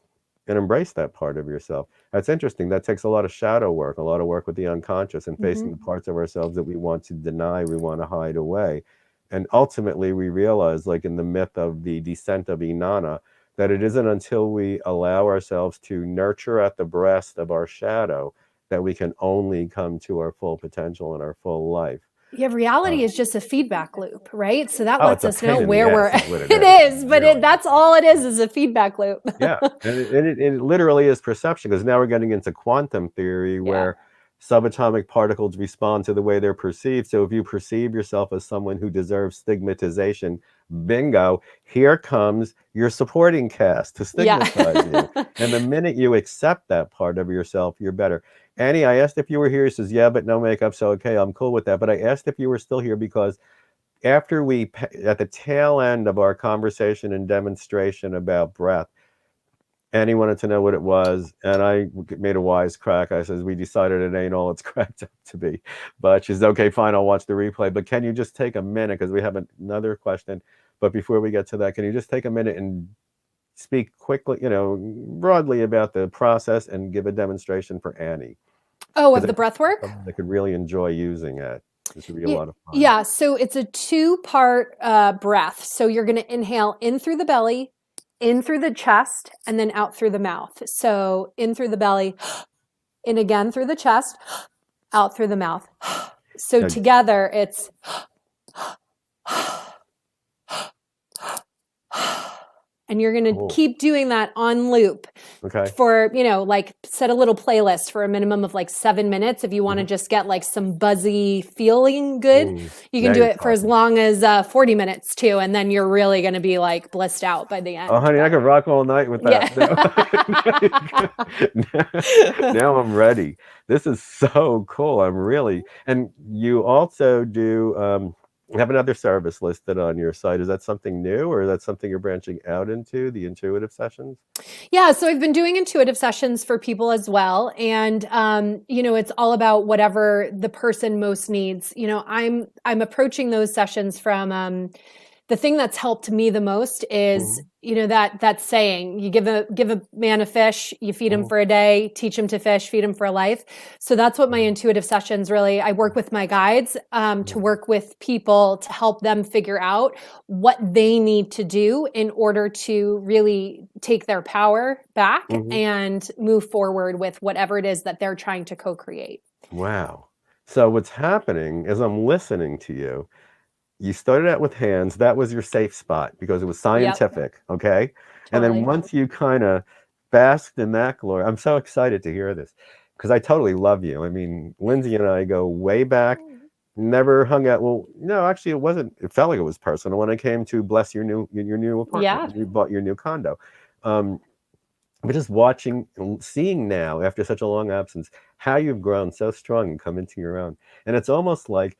and embrace that part of yourself. That's interesting. That takes a lot of shadow work, a lot of work with the unconscious, and facing the parts of ourselves that we want to deny, we want to hide away. And ultimately we realize, like in the myth of the descent of Inanna, that it isn't until we allow ourselves to nurture at the breast of our shadow that we can only come to our full potential and our full life. Yeah, reality is just a feedback loop, right? So that lets us know where we're. It is, but really. That's all it is a feedback loop. Yeah, and it literally is perception, because now we're getting into quantum theory, where subatomic particles respond to the way they're perceived. So if you perceive yourself as someone who deserves stigmatization, bingo, here comes your supporting cast to stigmatize you. And the minute you accept that part of yourself, you're better. Annie, I asked if you were here. She says, yeah, but no makeup. So, okay, I'm cool with that. But I asked if you were still here because after at the tail end of our conversation and demonstration about breath, Annie wanted to know what it was. And I made a wise crack. I says, we decided it ain't all it's cracked up to be. But she says, okay, fine, I'll watch the replay. But can you just take a minute? Because we have another question. But before we get to that, can you just take a minute and speak quickly, broadly about the process and give a demonstration for Annie? Oh, of Because the breath work? someone that could really enjoy using it. This would be a Yeah, lot of fun. yeah. So it's a two-part breath. So you're going to inhale in through the belly, in through the chest, and then out through the mouth. So in through the belly, in again through the chest, out through the mouth. So Now, together it's and you're going to cool. keep doing that on loop Okay. for, like set a little playlist for a minimum of like 7 minutes. If you want to Mhm. just get like some buzzy feeling good, you can Now do you're it for as talking. long as 40 minutes too. And then you're really going to be like blissed out by the end. Oh, honey, I But could rock all night with that. yeah. Now I'm ready. This is so cool. I'm really, and you also do have another service listed on your site. Is that something new, or is that something you're branching out into, the intuitive sessions? Yeah, so I've been doing intuitive sessions for people as well, and it's all about whatever the person most needs. I'm approaching those sessions from the thing that's helped me the most is Mhm, that saying, you give a man a fish, you feed him mhm, for a day, teach him to fish, feed him for a life. So that's what my mhm, intuitive sessions really, I work with my guides to mhm, work with people to help them figure out what they need to do in order to really take their power back mhm. and move forward with whatever it is that they're trying to co-create. Wow. So what's happening is I'm listening to you. You started out with hands. That was your safe spot because it was Yep, scientific, okay? And then totally. once you kind of basked in that glory, I'm so excited to hear this because I totally love you. I mean, Lindsay and I go way back, never hung out. Well, no, actually, it wasn't. It felt like it was personal when I came to bless your new apartment. Yeah. You bought your new condo. Um, but just watching, seeing now after such a long absence, how you've grown so strong and come into your own. And it's almost like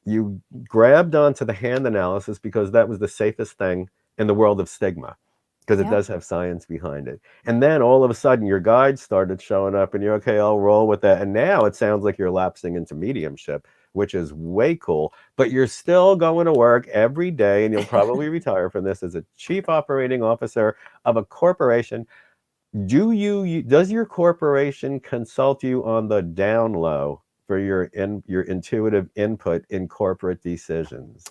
you grabbed onto the hand analysis because that was the safest thing in the world of stigma, because it Yeah. does have science behind it. And then all of a sudden your guides started showing up and you're okay, I'll roll with that. And now it sounds like you're lapsing into mediumship, which is way cool, but you're still going to work every day and you'll probably retire from this as a chief operating officer of a corporation. Does your corporation consult you on the down low for your intuitive input in corporate decisions?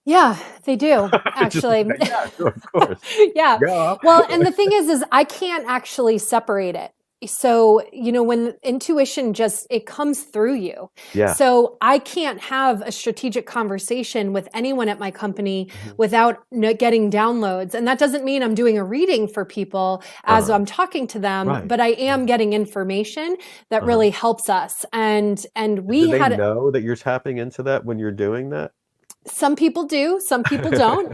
Yeah, they do Just actually. yeah, of course. Yeah. Yeah. Well, and the thing is I can't actually separate it. So, when intuition just it comes through you. Yeah. So, I can't have a strategic conversation with anyone at my company Mhm. without getting downloads. And that doesn't mean I'm doing a reading for people as Uh-huh. I'm talking to them, Right. but I am getting information that Uh-huh. really helps us. And And do we they had know that you're tapping into that when you're doing that? some people do, some people don't.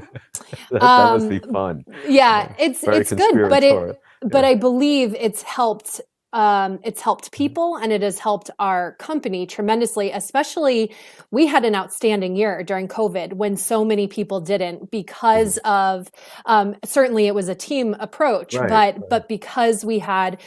That must Um, be fun. yeah, it's Very it's good, but conspiratorial. Yeah. I believe it's helped Mhm. people and it has helped our company tremendously, especially we had an outstanding year during COVID when so many people didn't because Mhm. of certainly it was a team approach, Right. but because we had,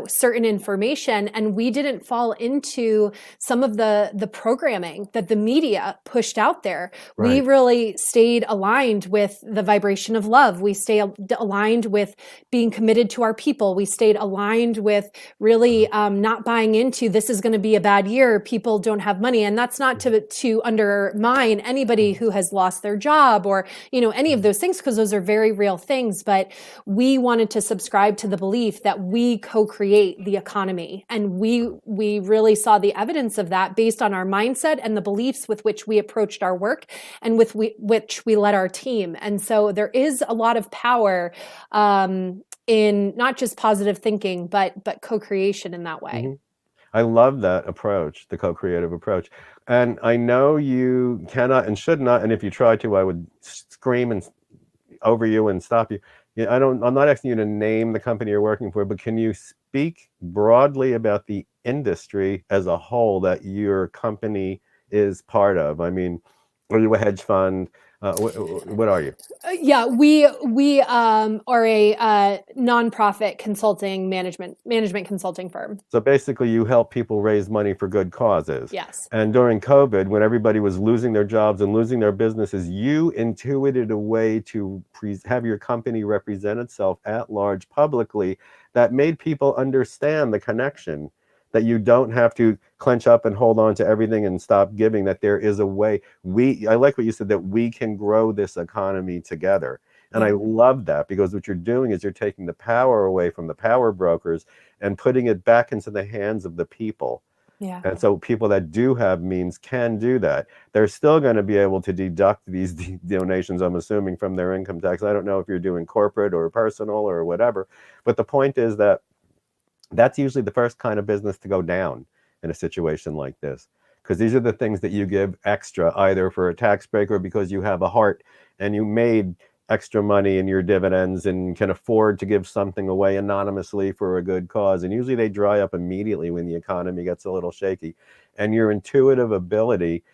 certain information and we didn't fall into some of the programming that the media pushed out there. We Right. really stayed aligned with the vibration of love. We stayed aligned with being committed to our people. We stayed aligned with really not buying into this is going to be a bad year. People don't have money. And that's not to undermine anybody Mhm. who has lost their job or, any of Mhm. those things, because those are very real things. But we wanted to subscribe to the belief that we co-create the economy. And we really saw the evidence of that based on our mindset and the beliefs with which we approached our work and with which we led our team. And so there is a lot of power in not just positive thinking, but co-creation in that way. Mhm. I love that approach, the co-creative approach. And I know you cannot and should not, and if you try to, I would scream and over you and stop you. Yeah, I'm not asking you to name the company you're working for, but can you speak broadly about the industry as a whole that your company is part of? I mean, are you a hedge fund? What are you? Yeah, we are a nonprofit consulting management consulting firm. So basically, you help people raise money for good causes. Yes. And during COVID, when everybody was losing their jobs and losing their businesses, you intuited a way to have your company represent itself at large publicly that made people understand the connection that you don't have to clench up and hold on to everything and stop giving, that there is a way. I like what you said, that we can grow this economy together. And I love that, because what you're doing is you're taking the power away from the power brokers and putting it back into the hands of the people. Yeah. And so people that do have means can do that. They're still going to be able to deduct these donations, I'm assuming, from their income tax. I don't know if you're doing corporate or personal or whatever, but the point is that that's usually the first kind of business to go down in a situation like this, because these are the things that you give extra, either for a tax break or because you have a heart and you made extra money in your dividends and can afford to give something away anonymously for a good cause. And usually they dry up immediately when the economy gets a little shaky. And your intuitive ability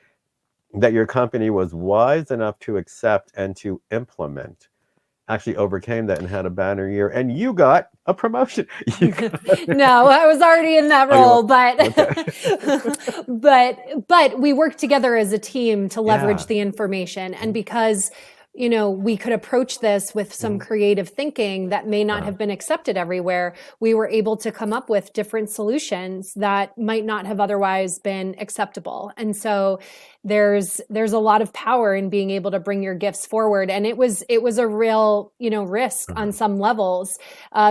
that your company was wise enough to accept and to implement actually overcame that and had a banner year. And you got a promotion. No, I was already in that role, but we worked together as a team to leverage the information. And because we could approach this with some creative thinking that may not have been accepted everywhere, we were able to come up with different solutions that might not have otherwise been acceptable. And so there's a lot of power in being able to bring your gifts forward. And it was a real, risk on some levels,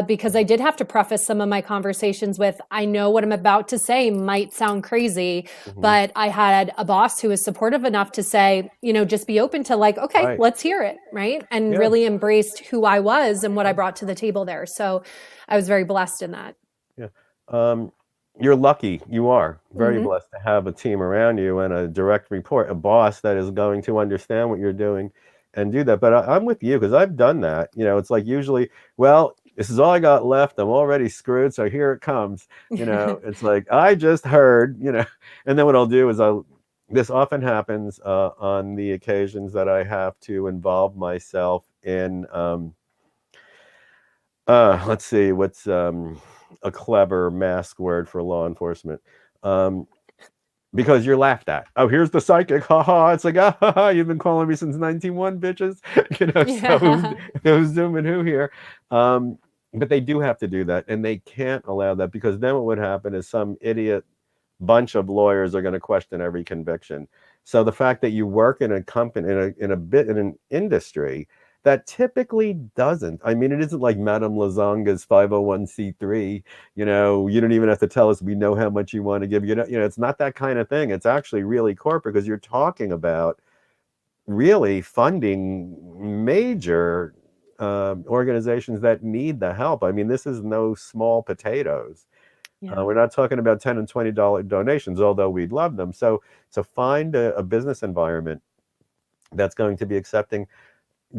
because I did have to preface some of my conversations with, I know what I'm about to say might sound crazy, but I had a boss who was supportive enough to say, just be open to okay, let's hear it. Right. And really embraced who I was and what I brought to the table there. So I was very blessed in that. Yeah. You're lucky. You are very blessed to have a team around you and a direct report, a boss that is going to understand what you're doing and do that. But I'm with you, because I've done that. It's like usually, well, this is all I got left. I'm already screwed. So here it comes. It's like, I just heard, and then what I'll do is this often happens on the occasions that I have to involve myself in, let's see, what's a clever mask word for law enforcement, because you're laughed at. Oh, here's the psychic, haha. It's like, you've been calling me since 1991, bitches. So who's zooming who here? But they do have to do that, and they can't allow that, because then what would happen is some idiot bunch of lawyers are going to question every conviction. So the fact that you work in a company, in an industry that typically doesn't. I mean, it isn't like Madame Lazanga's 501c3. You don't even have to tell us, we know how much you want to give. It's not that kind of thing. It's actually really corporate, because you're talking about really funding major organizations that need the help. I mean, this is no small potatoes. We're not talking about $10 and $20 donations, although we'd love them. So find a business environment that's going to be accepting.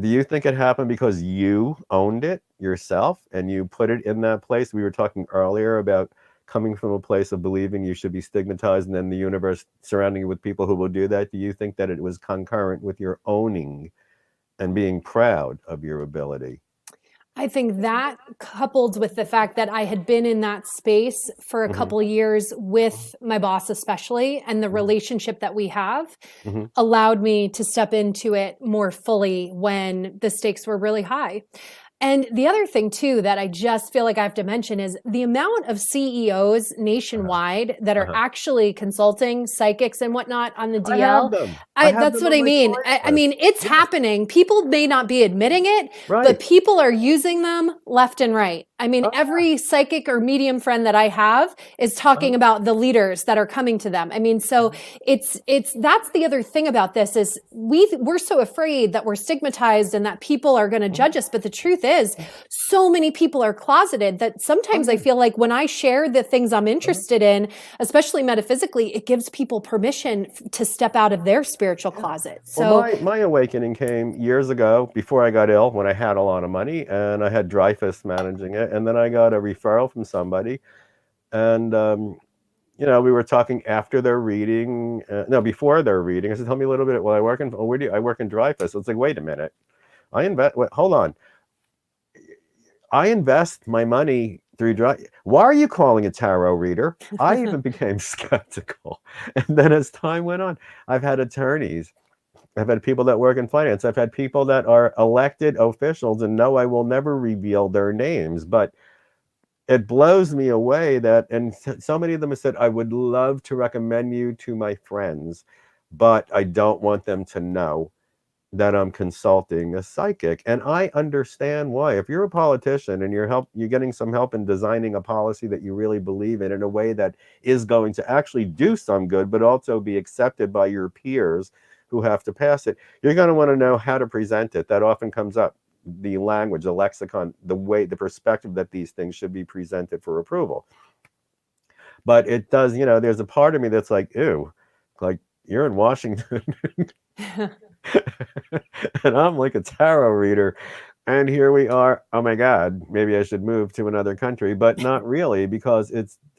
Do you think it happened because you owned it yourself and you put it in that place? We were talking earlier about coming from a place of believing you should be stigmatized, and then the universe surrounding you with people who will do that. Do you think that it was concurrent with your owning and being proud of your ability? I think that, coupled with the fact that I had been in that space for a couple of years with my boss especially, and the relationship that we have, allowed me to step into it more fully when the stakes were really high. And the other thing too that I just feel like I have to mention is the amount of CEOs nationwide that are actually consulting psychics and whatnot on the DL. That's what I mean. I mean, it's happening. People may not be admitting it, but people are using them left and right. I mean, every psychic or medium friend that I have is talking about the leaders that are coming to them. I mean, so that's the other thing about this is we're so afraid that we're stigmatized and that people are going to judge us. But the truth is, so many people are closeted that sometimes I feel like when I share the things I'm interested in, especially metaphysically, it gives people permission to step out of their spiritual closet. So my awakening came years ago, before I got ill, when I had a lot of money and I had Dreyfus managing it. And then I got a referral from somebody, and we were talking after their reading, before their reading. I said, tell me a little bit. Well, I work in Dreyfus. It's like, wait a minute, hold on. I invest my money through Dreyfus. Why are you calling a tarot reader? I even became skeptical. And then as time went on, I've had attorneys. I've had people that work in finance. I've had people that are elected officials, and no, I will never reveal their names. But it blows me away that, and so many of them have said, I would love to recommend you to my friends, but I don't want them to know that I'm consulting a psychic. And I understand why. If you're a politician and you're getting some help in designing a policy that you really believe in a way that is going to actually do some good, but also be accepted by your peers who have to pass it, you're going to want to know how to present it. That often comes up. The language, the lexicon, the way, the perspective that these things should be presented for approval. But it does, there's a part of me that's like, ew, like you're in Washington. And I'm like a tarot reader. And here we are. Oh my God, maybe I should move to another country, but not really, because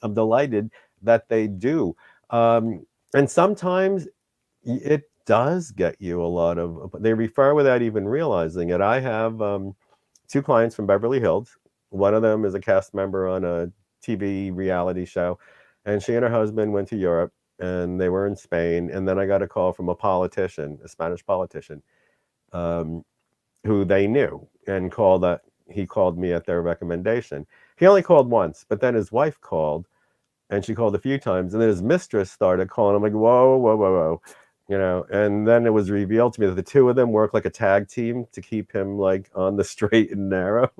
I'm delighted that they do. And sometimes it does get you a lot of, they refer without even realizing it. I have 2 clients from Beverly Hills. One of them is a cast member on a TV reality show, and she and her husband went to Europe, and they were in Spain. And then I got a call from a politician, a Spanish politician, who they knew, and he called me at their recommendation. He only called once, but then his wife called, and she called a few times, and then his mistress started calling. I'm like, whoa, whoa, whoa, whoa. And then it was revealed to me that the 2 of them work like a tag team to keep him like on the straight and narrow.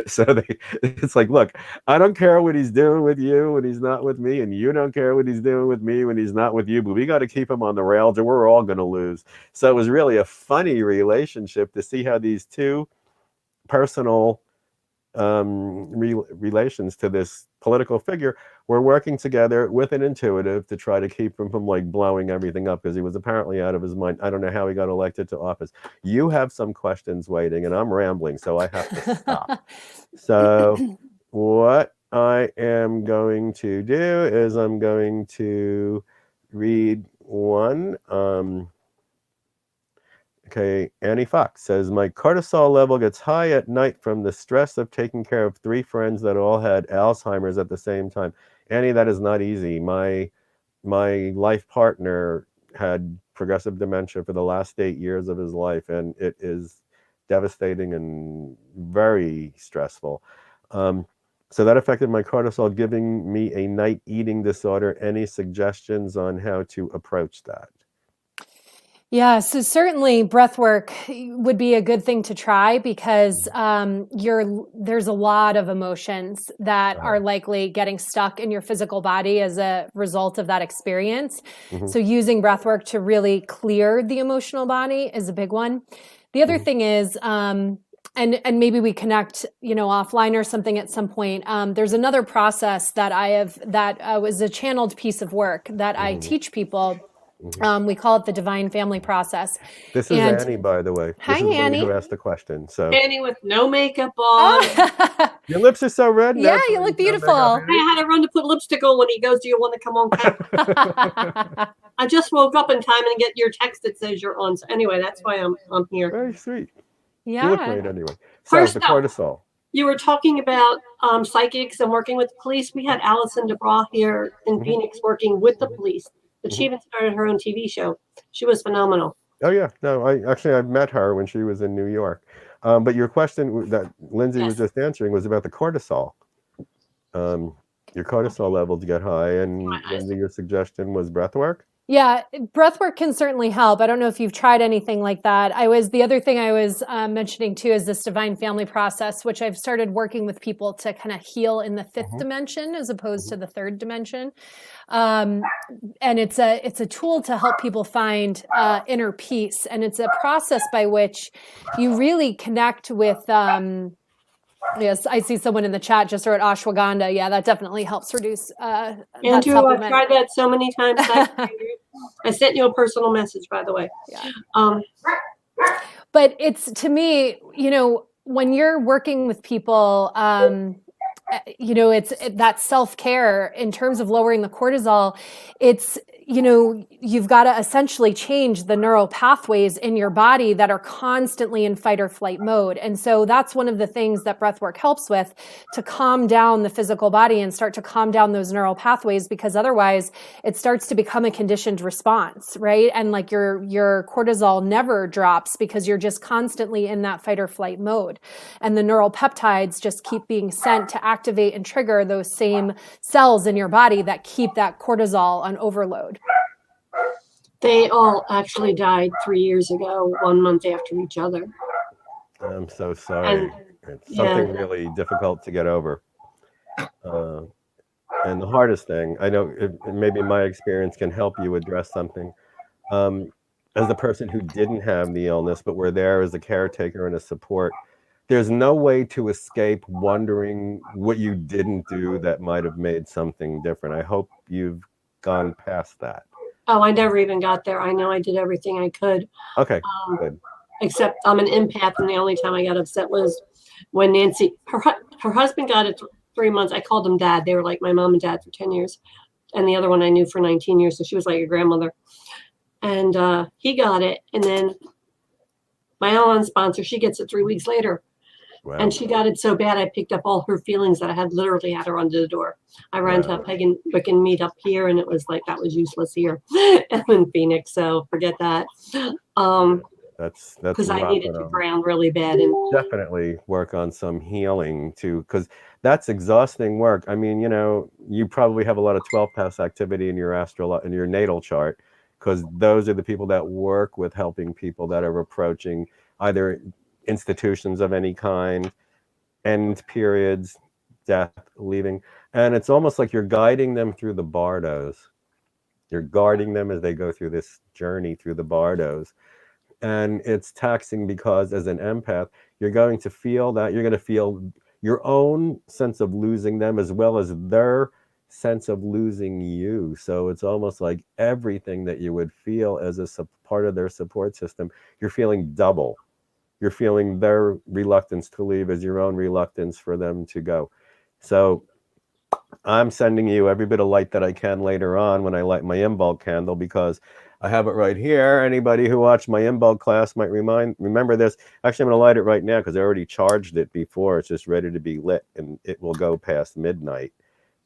So it's like, look, I don't care what he's doing with you when he's not with me, and you don't care what he's doing with me when he's not with you, but we got to keep him on the rails or we're all going to lose. So it was really a funny relationship to see how these 2 personal relations to this political figure were working together with an intuitive to try to keep him from like blowing everything up, because he was apparently out of his mind. I don't know how he got elected to office. You have some questions waiting, and I'm rambling, so I have to stop. So what I am going to do is I'm going to read one. Okay, Annie Fox says, my cortisol level gets high at night from the stress of taking care of 3 friends that all had Alzheimer's at the same time. Annie, that is not easy. My life partner had progressive dementia for the last 8 years of his life, and it is devastating and very stressful. So that affected my cortisol, giving me a night eating disorder. Any suggestions on how to approach that? Yeah, so certainly breath work would be a good thing to try, because there's a lot of emotions that are likely getting stuck in your physical body as a result of that experience. Mm-hmm. So using breath work to really clear the emotional body is a big one. The other thing is, and maybe we connect, offline or something at some point. There's another process that was a channeled piece of work that I teach people. We call it the divine family process. This is Annie, by the way. Hi, this is Annie. Who asked the question. So Annie with no makeup on. Your lips are so red. Yeah, you look beautiful. I had to run to put lipstick on when he goes, do you want to come on camera? I just woke up in time and get your text that says you're on. So anyway, that's why I'm here. Very sweet. Yeah. You look great anyway. So First the cortisol. You were talking about psychics and working with the police. We had Allison DeBra here in Phoenix working with the police. But she even started her own TV show. She was phenomenal. Oh yeah, no, I've met her when she was in New York. But your question that Lindsay was just answering was about the cortisol. Your cortisol levels get high, and Lindsay, your suggestion was breath work. Yeah, breath work can certainly help. I don't know if you've tried anything like that. The other thing I was mentioning too is this divine family process, which I've started working with people to kind of heal in the 5th dimension as opposed to the 3rd dimension. And it's a tool to help people find inner peace. And it's a process by which you really connect with, yes, I see someone in the chat just wrote ashwagandha. Yeah, that definitely helps reduce Andrew, I've tried that so many times. I sent you a personal message, by the way. Yeah. But it's, to me, when you're working with people, it's that self-care in terms of lowering the cortisol. It's, you've got to essentially change the neural pathways in your body that are constantly in fight or flight mode. And so that's one of the things that breathwork helps with, to calm down the physical body and start to calm down those neural pathways, because otherwise it starts to become a conditioned response, right? And like your cortisol never drops because you're just constantly in that fight or flight mode. And the neural peptides just keep being sent to activate and trigger those same cells in your body that keep that cortisol on overload. They all actually died 3 years ago, 1 month after each other. I'm so sorry. It's something really difficult to get over. And the hardest thing, I know maybe my experience can help you address something. As the person who didn't have the illness, but were there as a caretaker and a support, there's no way to escape wondering what you didn't do that might have made something different. I hope you've gone past that. Oh, I never even got there. I know I did everything I could. Okay, good. Except I'm an empath, and the only time I got upset was when Nancy, her husband got it 3 months. I called them dad. They were like my mom and dad for 10 years. And the other one I knew for 19 years. So she was like your grandmother. And he got it. And then my Al-Anon sponsor, she gets it 3 weeks later. Wow. And she got it so bad, I picked up all her feelings that I had literally had her under the door. I ran to a pagan Wiccan meet up here, and it was like, that was useless here. I'm in Phoenix, so forget that. That's because I needed to ground really bad. And definitely work on some healing too, because that's exhausting work. I mean, you probably have a lot of 12th house activity in your in your natal chart, because those are the people that work with helping people that are approaching either institutions of any kind, end periods, death, leaving. And it's almost like you're guiding them through the bardos. You're guarding them as they go through this journey through the bardos. And it's taxing because as an empath, you're going to feel that. You're going to feel your own sense of losing them as well as their sense of losing you. So it's almost like everything that you would feel as a part of their support system, you're feeling double. You're feeling their reluctance to leave as your own reluctance for them to go. So I'm sending you every bit of light that I can later on when I light my in-bulk candle, because I have it right here. Anybody who watched my in-bulk class might remember this. Actually, I'm going to light it right now because I already charged it before. It's just ready to be lit, and it will go past midnight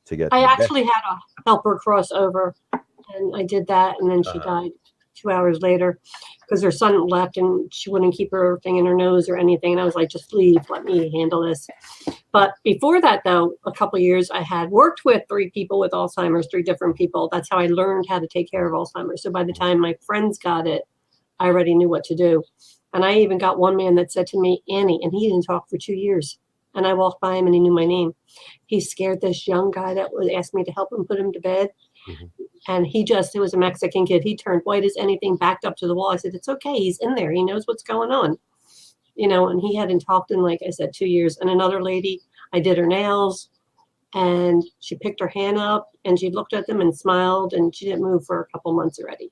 to get. I actually had a helper cross over, and I did that, and then she died 2 hours later because her son left and she wouldn't keep her thing in her nose or anything. And I was like, just leave, let me handle this. But before that, though, a couple of years, I had worked with 3 people with Alzheimer's, 3 different people. That's how I learned how to take care of Alzheimer's. So by the time my friends got it, I already knew what to do. And I even got one man that said to me, Annie, and he didn't talk for 2 years. And I walked by him and he knew my name. He scared this young guy that would ask me to help him put him to bed. Mm-hmm. And it was a Mexican kid. He turned white as anything, backed up to the wall. I said, it's okay. He's in there. He knows what's going on. And he hadn't talked in, like I said, 2 years. And another lady, I did her nails and she picked her hand up and she looked at them and smiled, and she didn't move for a couple months already.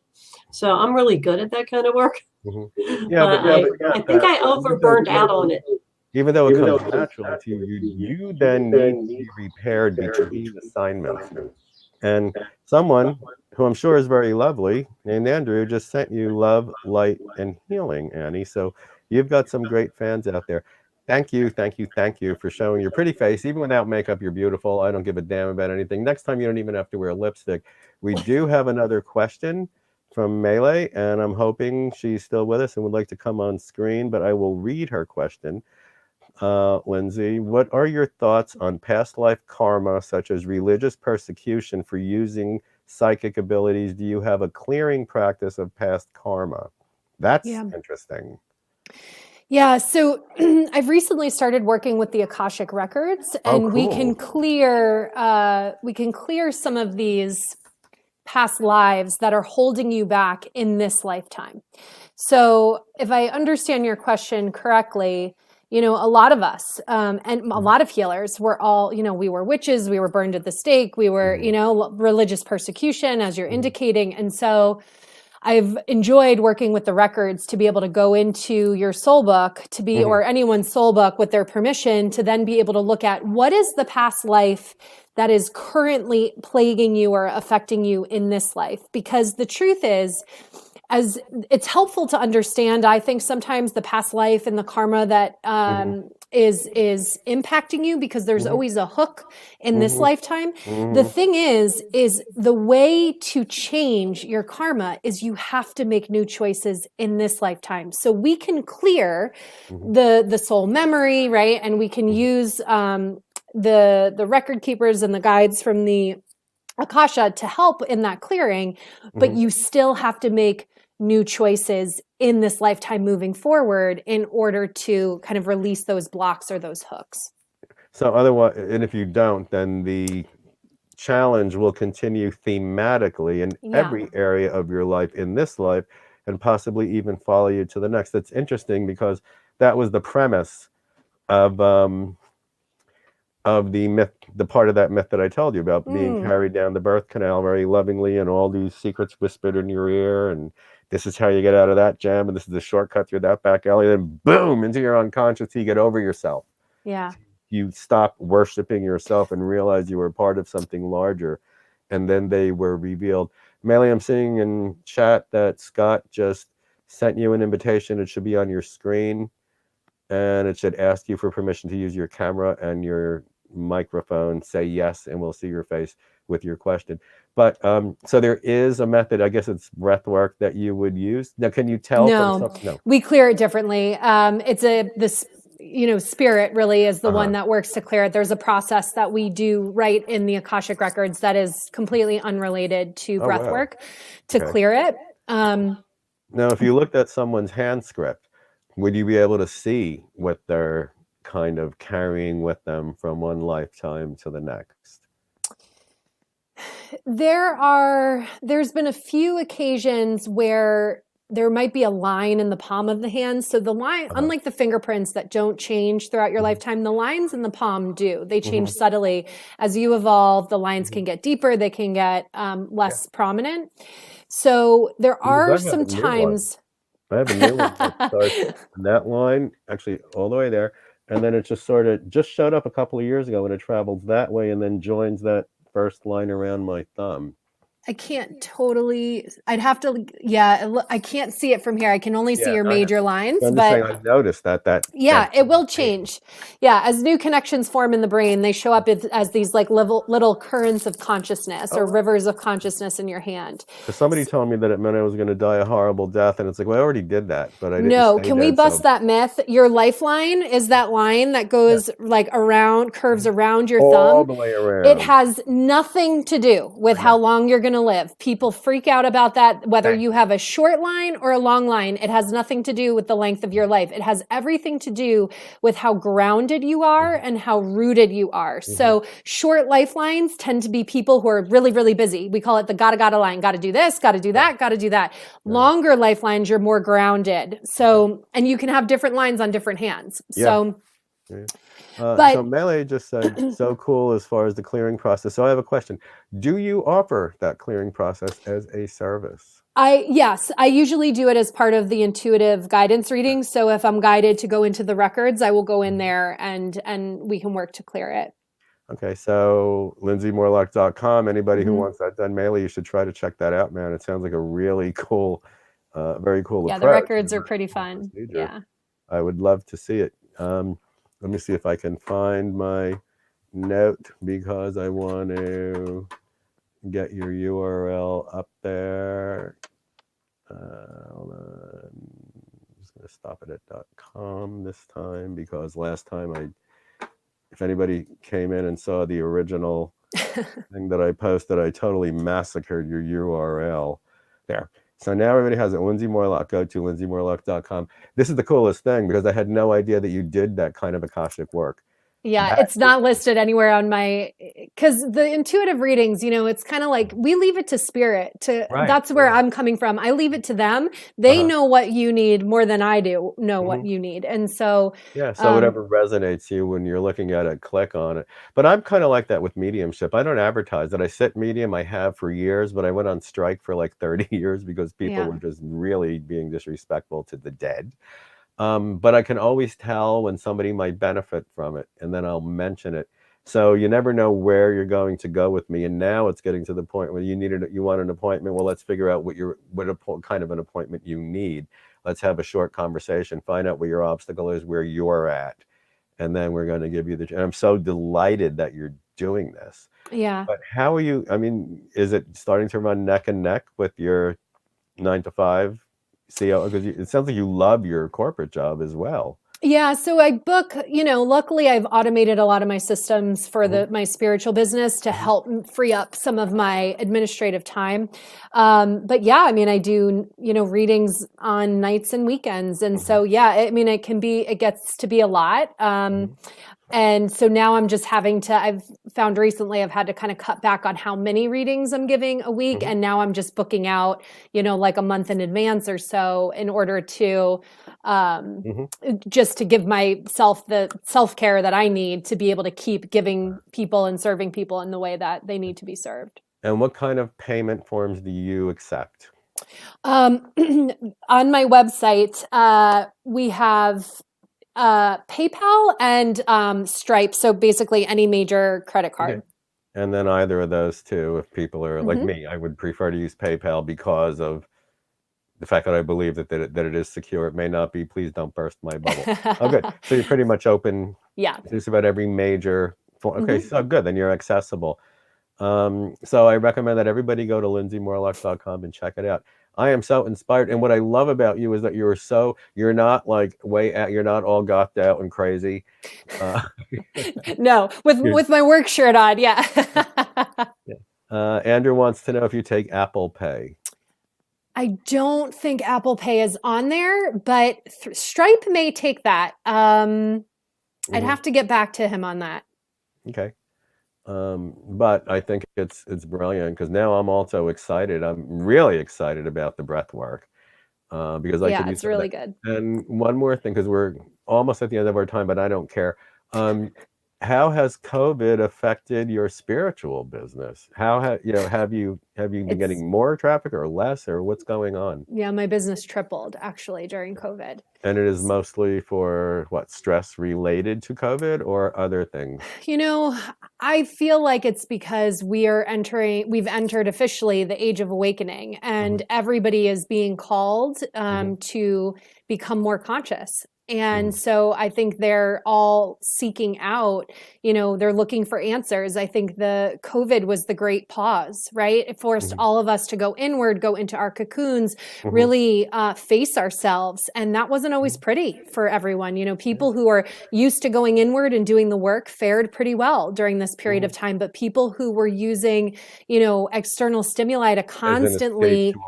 So I'm really good at that kind of work. Mm-hmm. I think I overburned out on it. Even though it comes naturally to you, you then need to be repaired between assignments. And someone who I'm sure is very lovely, named Andrew, just sent you love, light, and healing, Annie. So you've got some great fans out there. Thank you for showing your pretty face. Even without makeup, you're beautiful. I don't give a damn about anything. Next time, you don't even have to wear lipstick. We do have another question from Melee, and I'm hoping she's still with us and would like to come on screen, but I will read her question. Lindsay, what are your thoughts on past life karma, such as religious persecution for using psychic abilities? Do you have a clearing practice of past karma? That's interesting. Yeah, so I've recently started working with the Akashic records, and cool. we can clear some of these past lives that are holding you back in this lifetime. So if I understand your question correctly, a lot of us and a lot of healers were all, we were witches, we were burned at the stake, we were, religious persecution, as you're indicating. And so I've enjoyed working with the records to be able to go into your soul book to be, or anyone's soul book with their permission, to then be able to look at what is the past life that is currently plaguing you or affecting you in this life. Because the truth is, as it's helpful to understand, I think sometimes the past life and the karma that is impacting you, because there's always a hook in this lifetime. The thing is the way to change your karma is you have to make new choices in this lifetime. So we can clear the soul memory, right? And we can use the record keepers and the guides from the Akasha to help in that clearing, but you still have to make new choices in this lifetime moving forward in order to kind of release those blocks or those hooks. So otherwise, and if you don't, then the challenge will continue thematically in every area of your life in this life, and possibly even follow you to the next. That's interesting, because that was the premise of the myth, the part of that myth that I told you about, being carried down the birth canal very lovingly, and all these secrets whispered in your ear, and this is how you get out of that jam, and this is the shortcut through that back alley. Then boom, into your unconscious, you get over yourself. Yeah. You stop worshiping yourself and realize you were part of something larger, and then they were revealed. Melly, I'm seeing in chat that Scott just sent you an invitation. It should be on your screen, and it should ask you for permission to use your camera and your microphone. Say yes, and we'll see your face with your question. But so there is a method, I guess it's breath work, that you would use. Now, can you tell? No, we clear it differently. This spirit really is the one that works to clear it. There's a process that we do right in the Akashic records that is completely unrelated to breath work to clear it. Now, if you looked at someone's hand script, would you be able to see what they're kind of carrying with them from one lifetime to the next? There's been a few occasions where there might be a line in the palm of the hand. So the line, unlike the fingerprints that don't change throughout your lifetime, the lines in the palm do. They change subtly. As you evolve, the lines can get deeper, they can get less prominent. So there are some times... I have a new one that starts in that line, actually all the way there, and then it just showed up a couple of years ago, and it travels that way and then joins that first line around my thumb. I can't totally, I'd have to, I can't see it from here. I can only see your major lines. I'm just saying, I noticed that. It will change. Yeah, as new connections form in the brain, they show up as these like little currents of consciousness or rivers of consciousness in your hand. So somebody told me that it meant I was going to die a horrible death, and it's like, well, I already did that, but I didn't. No, can we bust that myth? Your lifeline is that line that goes like around, curves around your thumb. All the way around. It has nothing to do with how long you're going to live. People freak out about that, whether you have a short line or a long line. It has nothing to do with the length of your life. It has everything to do with how grounded you are and how rooted you are. So short lifelines tend to be people who are really, really busy. We call it the gotta line. Gotta do this, gotta do that, gotta do that. Longer lifelines, you're more grounded. So, and you can have different lines on different hands. So so Melee just said, so cool as far as the clearing process. So I have a question. Do you offer that clearing process as a service? Yes, I usually do it as part of the intuitive guidance reading. So if I'm guided to go into the records, I will go in there and we can work to clear it. Okay, so lindsaymorlock.com. Anybody who wants that done, Melee, you should try to check that out, man. It sounds like a really cool, very cool approach. Yeah, the records are pretty fun. Yeah, I would love to see it. Let me see if I can find my note, because I want to get your URL up there. Hold on. I'm just going to stop it at .com this time, because last time if anybody came in and saw the original thing that I posted, I totally massacred your URL there. So now everybody has it. Lindsay Morlock. Go to lindsaymorlock.com. This is the coolest thing, because I had no idea that you did that kind of Akashic work. Yeah, That it's not listed anywhere on my, because the intuitive readings, it's kind of like we leave it to spirit right. that's where I'm coming from. I leave it to them. They Uh-huh. know what you need more than I do know hmm what you need. And so, Yeah, so um, whatever resonates you when you're looking at it, click on it. But I'm kind of like that with mediumship. I don't advertise it. I sit medium, I have for years, but I went on strike for like 30 years because people yeah. were just really being disrespectful to the dead. But I can always tell when somebody might benefit from it, and then I'll mention it. So you never know where you're going to go with me. And now it's getting to the point where you want an appointment. Well, let's figure out kind of an appointment you need. Let's have a short conversation, find out where your obstacle is, where you're at, and then we're going to give you and I'm so delighted that you're doing this. Yeah. But how are you? I mean, is it starting to run neck and neck with your 9 to 5 CO? Because it sounds like you love your corporate job as well. Yeah, so I book, luckily I've automated a lot of my systems for hmm my spiritual business to hmm help free up some of my administrative time. But yeah, I mean, I do, readings on nights and weekends. And hmm so, yeah, I mean, it gets to be a lot. hmm And so now I'm just I've found recently I've had to kind of cut back on how many readings I'm giving a week. hmm And now I'm just booking out, like a month in advance or so in order to, um, hmm just to give myself the self-care that I need to be able to keep giving people and serving people in the way that they need to be served. And what kind of payment forms do you accept? Um, on my website, we have PayPal and Stripe. So basically any major credit Okay. card. And then either of those two, if people are like hmm me, I would prefer to use PayPal because of the fact that I believe that it is secure. It may not be. Please don't burst my bubble. Oh, good. So you're pretty much open Yeah. just about every major form. Okay, hmm so good. Then you're accessible. So I recommend that everybody go to lindsaymorlock.com and check it out. I am so inspired. And what I love about you is that you're not like you're not all gouged out and crazy. Uh, No, with my work shirt on. Yeah. yeah. Andrew wants to know if you take Apple Pay. I don't think Apple Pay is on there, but Stripe may take that. I'd have to get back to him on that. Okay. But I think it's brilliant because now I'm also excited. I'm really excited about the breath work because I could Yeah, use it's some of really that. good. And one more thing, because we're almost at the end of our time, but I don't care. How has COVID affected your spiritual business? Have you been It's getting more traffic or less, or what's going on? Yeah, my business tripled actually during COVID. And it is mostly for what, stress related to COVID or other things? You know, I feel like it's because we've entered officially the age of awakening, hmm and everybody is being called hmm to become more conscious. And hmm so I think they're all seeking out, they're looking for answers. I think the COVID was the great pause, right? It forced hmm all of us to go inward, go into our cocoons, hmm really face ourselves. And that wasn't always pretty for everyone. People who are used to going inward and doing the work fared pretty well during this period hmm of time. But people who were using, external stimuli to As an escape constantly to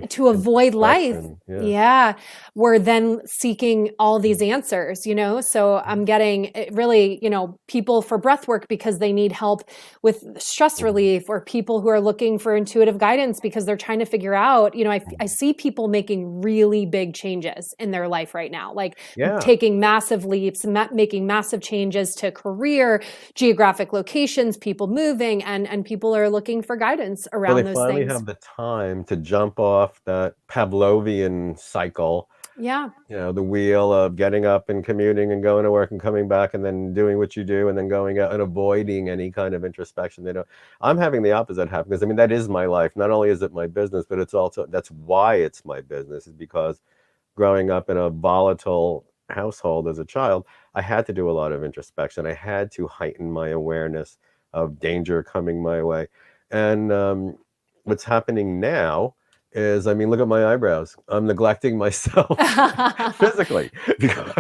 to avoid life, introspection. Yeah. yeah, we're then seeking all these answers, so I'm getting really, people for breath work because they need help with stress Mhm. relief, or people who are looking for intuitive guidance because they're trying to figure out, I Mhm. see people making really big changes in their life right now, like Yeah. taking massive leaps, making massive changes to career, geographic locations, people moving, and people are looking for guidance So they around those finally things. have the time to jump off that Pavlovian cycle, Yeah. the wheel of getting up and commuting and going to work and coming back and then doing what you do and then going out and avoiding any kind of introspection. I'm having the opposite happen because I mean, that is my life. Not only is it my business, but that's why it's my business, is because growing up in a volatile household as a child, I had to do a lot of introspection. I had to heighten my awareness of danger coming my way. And what's happening now is, I mean, look at my eyebrows. I'm neglecting myself physically because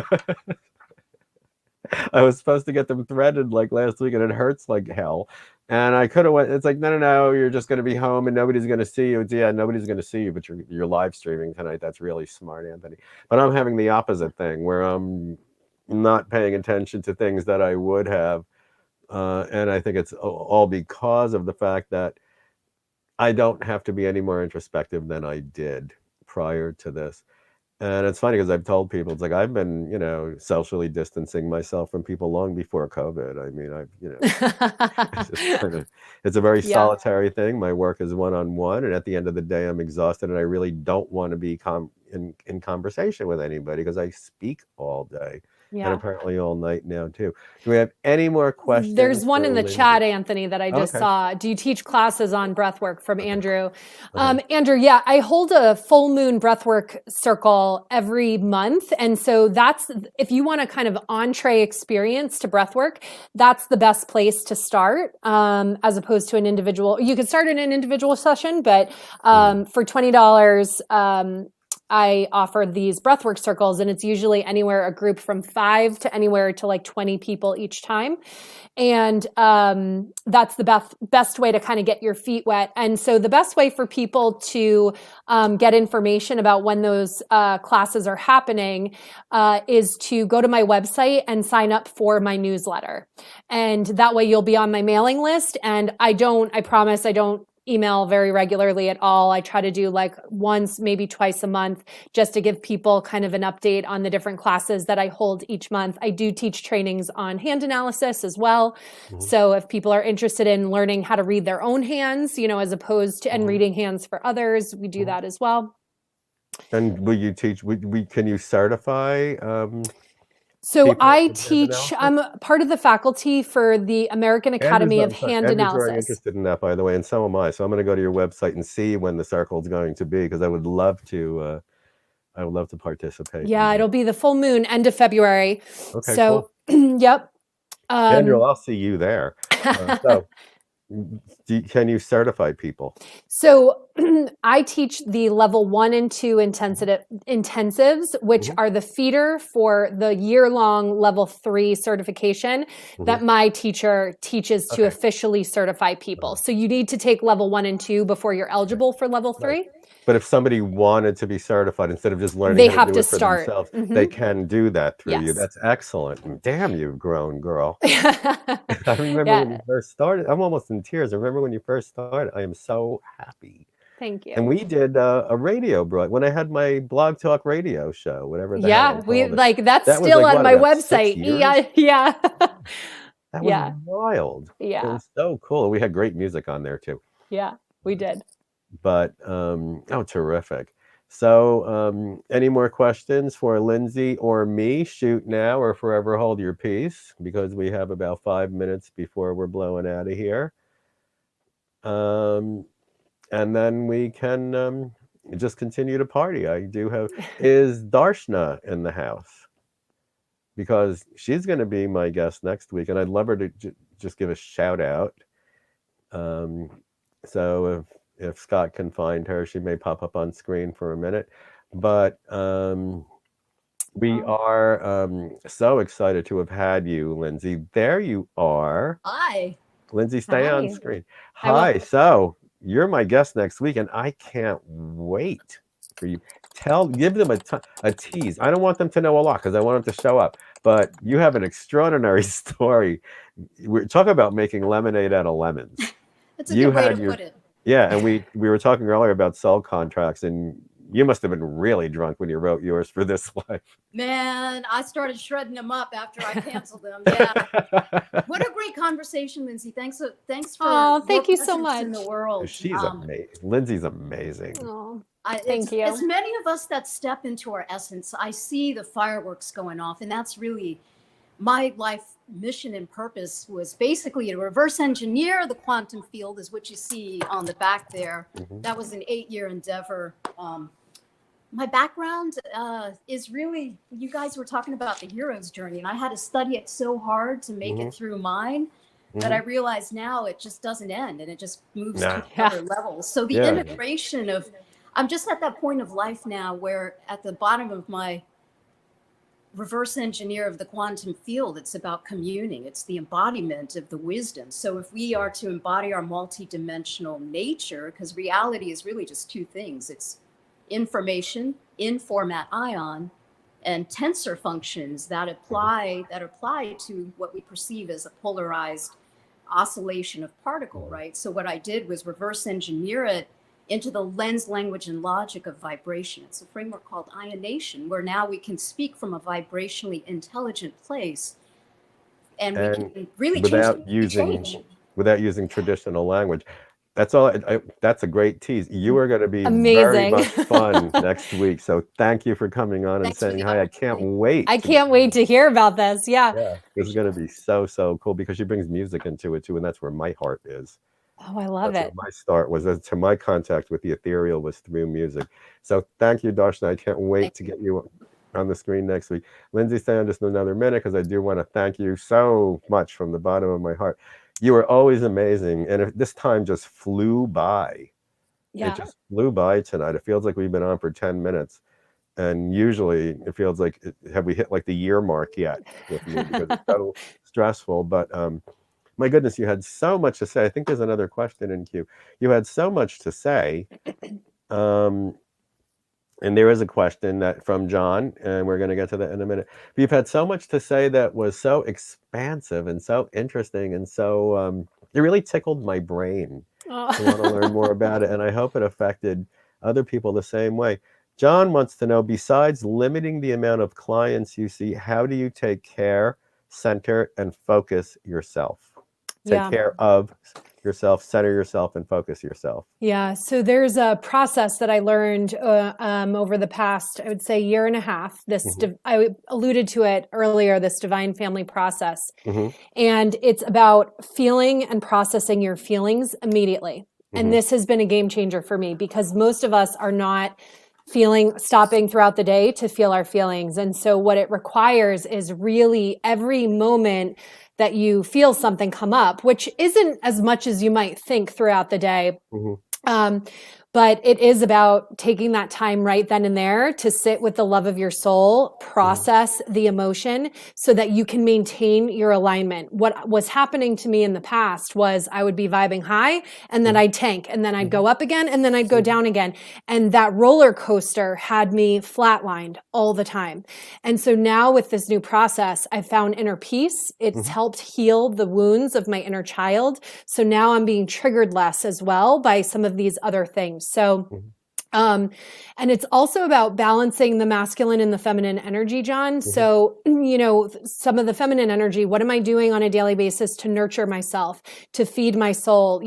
I was supposed to get them threaded like last week and it hurts like hell. And I could have went, it's like, no, you're just going to be home and nobody's going to see you. It's, yeah, nobody's going to see you, but you're live streaming tonight. That's really smart, Anthony. But I'm having the opposite thing where I'm, not paying attention to things that I would have. And I think it's all because of the fact that I don't have to be any more introspective than I did prior to this. And it's funny because I've told people, it's like I've been, socially distancing myself from people long before COVID. I mean, it's just it's a very Yeah. solitary thing. My work is one-on-one, and at the end of the day, I'm exhausted, and I really don't want to be in conversation with anybody because I speak all day. And Yeah. apparently all night now too. Do we have any more questions? There's one for in the Lindsay? chat, Anthony, that I just Okay. saw. Do you teach classes on breathwork from Okay. Andrew? Okay. Andrew, yeah, I hold a full moon breathwork circle every month. And so that's, if you want a kind of entree experience to breathwork, that's the best place to start, as opposed to an individual. You could start in an individual session, but for $20, I offer these breathwork circles, and it's usually anywhere a group from 5 to anywhere to like 20 people each time. And that's the best way to kind of get your feet wet. And so the best way for people to get information about when those classes are happening is to go to my website and sign up for my newsletter. And that way you'll be on my mailing list. And I promise I don't email very regularly at all. I try to do like once, maybe twice a month, just to give people kind of an update on the different classes that I hold each month. I do teach trainings on hand analysis as well. So if people are interested in learning how to read their own hands, as opposed to and reading hands for others, we do that as well. And will you teach, can you certify? So people I in hand teach, analysis? I'm part of the faculty for the American Academy of Hand Andrew's very Analysis. interested in that, by the way, and so am I. So I'm going to go to your website and see when the circle is going to be, because I would love to participate. Yeah, it'll be the full moon, end of February. Okay, So, cool. yep. Andrew, I'll see you there. So can you certify people? So I teach the level 1 and 2 intensives, which are the feeder for the year-long level 3 certification that my teacher teaches to officially certify people. So you need to take level 1 and 2 before you're eligible for level 3. But if somebody wanted to be certified, instead of just learning They how have to do to it for start. themselves, they can do that through you. Yes. That's excellent. Damn, you've grown, girl. I remember when you first started. I'm almost in tears. I remember when you first started. I am so happy. Thank you. And we did a radio when I had my blog talk radio show, whatever the hell Yeah, I we called it. like that's That was still like, on what, my about 6 website. years? Yeah. That was wild. It Yeah. was so cool. We had great music on there too. Yeah, we did. But terrific. So any more questions for Lindsay or me? Shoot now or forever hold your peace, because we have about 5 minutes before we're blowing out of here. And then we can just continue to party. I do have, is Darshna in the house? Because she's going to be my guest next week, and I'd love her to just give a shout out. So if Scott can find her, she may pop up on screen for a minute. But we are so excited to have had you, Lindsay. There you are. Hi. Lindsay, stay Hi. on screen. Hi. So you're my guest next week, and I can't wait for you. Give them a tease. I don't want them to know a lot because I want them to show up. But you have an extraordinary story. We're talking about making lemonade out of lemons. That's a good way to put it. Yeah, and we were talking earlier about soul contracts, and you must have been really drunk when you wrote yours for this life. Man, I started shredding them up after I canceled them. Yeah. What a great conversation, Lindsay. Thanks for thank you so presence much. in the world. She's amazing. Lindsay's amazing. Oh, Thank you. As many of us that step into our essence, I see the fireworks going off, and that's really my life mission and purpose was basically to reverse engineer the quantum field, is what you see on the back there. That was an 8-year endeavor. My background is really, you guys were talking about the hero's journey, and I had to study it so hard to make it through mine that I realize now it just doesn't end, and it just moves to other levels. So the integration of, I'm just at that point of life now where at the bottom of my reverse engineer of the quantum field, it's about communing. It's the embodiment of the wisdom. So if we are to embody our multidimensional nature, because reality is really just two things. It's information in format ion and tensor functions that apply to what we perceive as a polarized oscillation of particle, right? So what I did was reverse engineer it into the lens, language, and logic of vibration. It's a framework called ionation, where now we can speak from a vibrationally intelligent place, and we can really without using traditional language. That's all. That's a great tease. You are going to be very Amazing. much fun next week. So thank you for coming on and saying hi. I can't wait. I can't wait to hear about this. Yeah. This is going to be so cool because she brings music into it too, and that's where my heart is. Oh, I love it. My start was to my contact with the ethereal was through music. So thank you, Darshana. I can't wait to get you on the screen next week. Lindsay, stay on just another minute because I do want to thank you so much from the bottom of my heart. You are always amazing, and this time just flew by. Yeah. It just flew by tonight. It feels like we've been on for 10 minutes, and usually it feels like have we hit like the year mark yet with me because it's so stressful. But my goodness, you had so much to say. I think there's another question in queue. You had so much to say. And there is a question that from John, and we're going to get to that in a minute. But you've had so much to say that was so expansive and so interesting, and so it really tickled my brain. I want to learn more about it, and I hope it affected other people the same way. John wants to know, besides limiting the amount of clients you see, how do you take care, center, and focus yourself? Take care of yourself, center yourself, and focus yourself. Yeah. So there's a process that I learned over the past, I would say, year and a half. I alluded to it earlier, this divine family process. And it's about feeling and processing your feelings immediately. And this has been a game changer for me because most of us are not stopping throughout the day to feel our feelings. And so what it requires is really every moment that you feel something come up, which isn't as much as you might think throughout the day. But it is about taking that time right then and there to sit with the love of your soul, process the emotion so that you can maintain your alignment. What was happening to me in the past was I would be vibing high and then I'd tank and then I'd go up again and then I'd go down again. And that roller coaster had me flatlined all the time. And so now with this new process, I found inner peace. It's helped heal the wounds of my inner child. So now I'm being triggered less as well by some of these other things. So, and it's also about balancing the masculine and the feminine energy, John. So, some of the feminine energy, what am I doing on a daily basis to nurture myself, to feed my soul?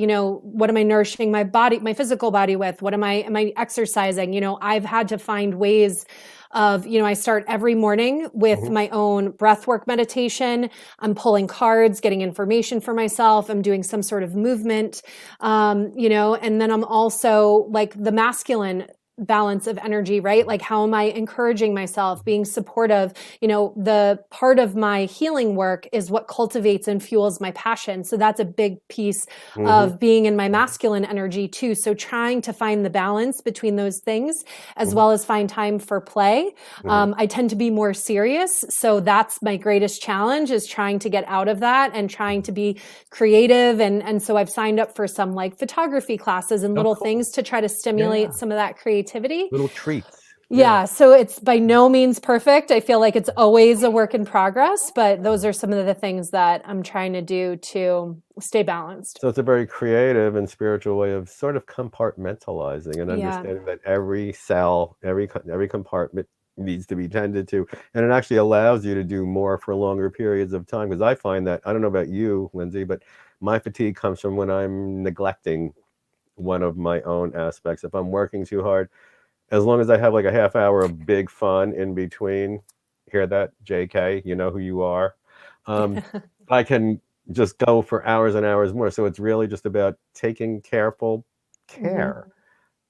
What am I nourishing my body, my physical body with? Am I exercising? I've had to find ways of, I start every morning with my own breathwork meditation. I'm pulling cards, getting information for myself. I'm doing some sort of movement, and then I'm also like the masculine balance of energy, right? Like, how am I encouraging myself, being supportive? The part of my healing work is what cultivates and fuels my passion. So that's a big piece of being in my masculine energy too. So trying to find the balance between those things, as well as find time for play. I tend to be more serious. So that's my greatest challenge, is trying to get out of that and trying to be creative. And so I've signed up for some like photography classes and little things to try to stimulate some of that creativity. Little treats. So it's by no means perfect. I feel like it's always a work in progress, but those are some of the things that I'm trying to do to stay balanced. So it's a very creative and spiritual way of sort of compartmentalizing and understanding that every cell, every compartment needs to be tended to. And it actually allows you to do more for longer periods of time. Because I find that, I don't know about you, Lindsay, but my fatigue comes from when I'm neglecting one of my own aspects. If I'm working too hard, as long as I have like a half hour of big fun in between, hear that, JK, you know who you are, I can just go for hours and hours more. So it's really just about taking careful care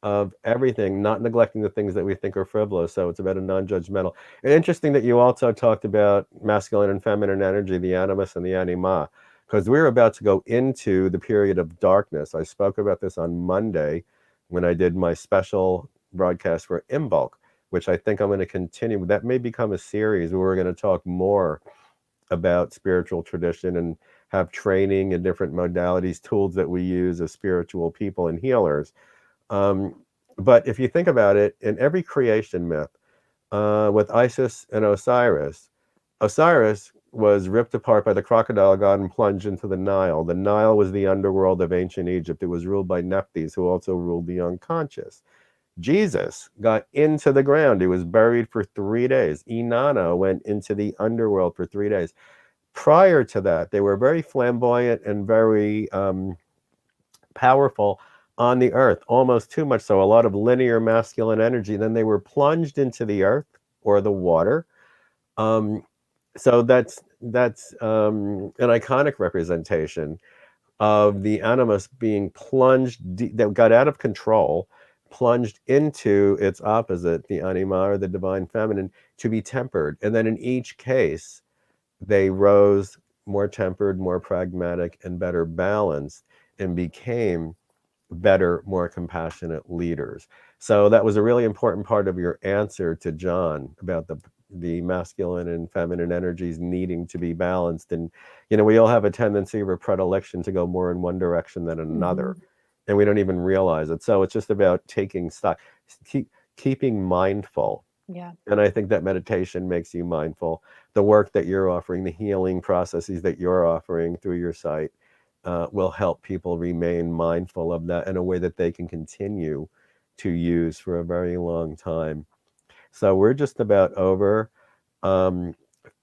of everything, not neglecting the things that we think are frivolous. So it's about a non-judgmental. And interesting that you also talked about masculine and feminine energy, the animus and the anima, because we're about to go into the period of darkness. I spoke about this on Monday when I did my special broadcast for Imbolc, which I think I'm going to continue. That may become a series where we're going to talk more about spiritual tradition and have training and different modalities, tools that we use as spiritual people and healers. But if you think about it, in every creation myth, with Isis and Osiris. Osiris was ripped apart by the crocodile god and plunged into the Nile. The Nile was the underworld of ancient Egypt. It was ruled by Nephthys, who also ruled the unconscious. Jesus got into the ground. He was buried for 3 days. Inanna went into the underworld for 3 days. Prior to that, they were very flamboyant and very powerful on the earth, almost too much so, a lot of linear masculine energy. Then they were plunged into the earth or the water. So that's an iconic representation of the animus being plunged, that got out of control, plunged into its opposite, the anima or the divine feminine, to be tempered. And then in each case, they rose more tempered, more pragmatic, and better balanced, and became better, more compassionate leaders. So that was a really important part of your answer to John about the masculine and feminine energies needing to be balanced. And, you know, we all have a tendency or a predilection to go more in one direction than another, and we don't even realize it. So it's just about taking stock, keeping mindful. Yeah. And I think that meditation makes you mindful. The work that you're offering, the healing processes that you're offering through your site, will help people remain mindful of that in a way that they can continue to use for a very long time. So we're just about over.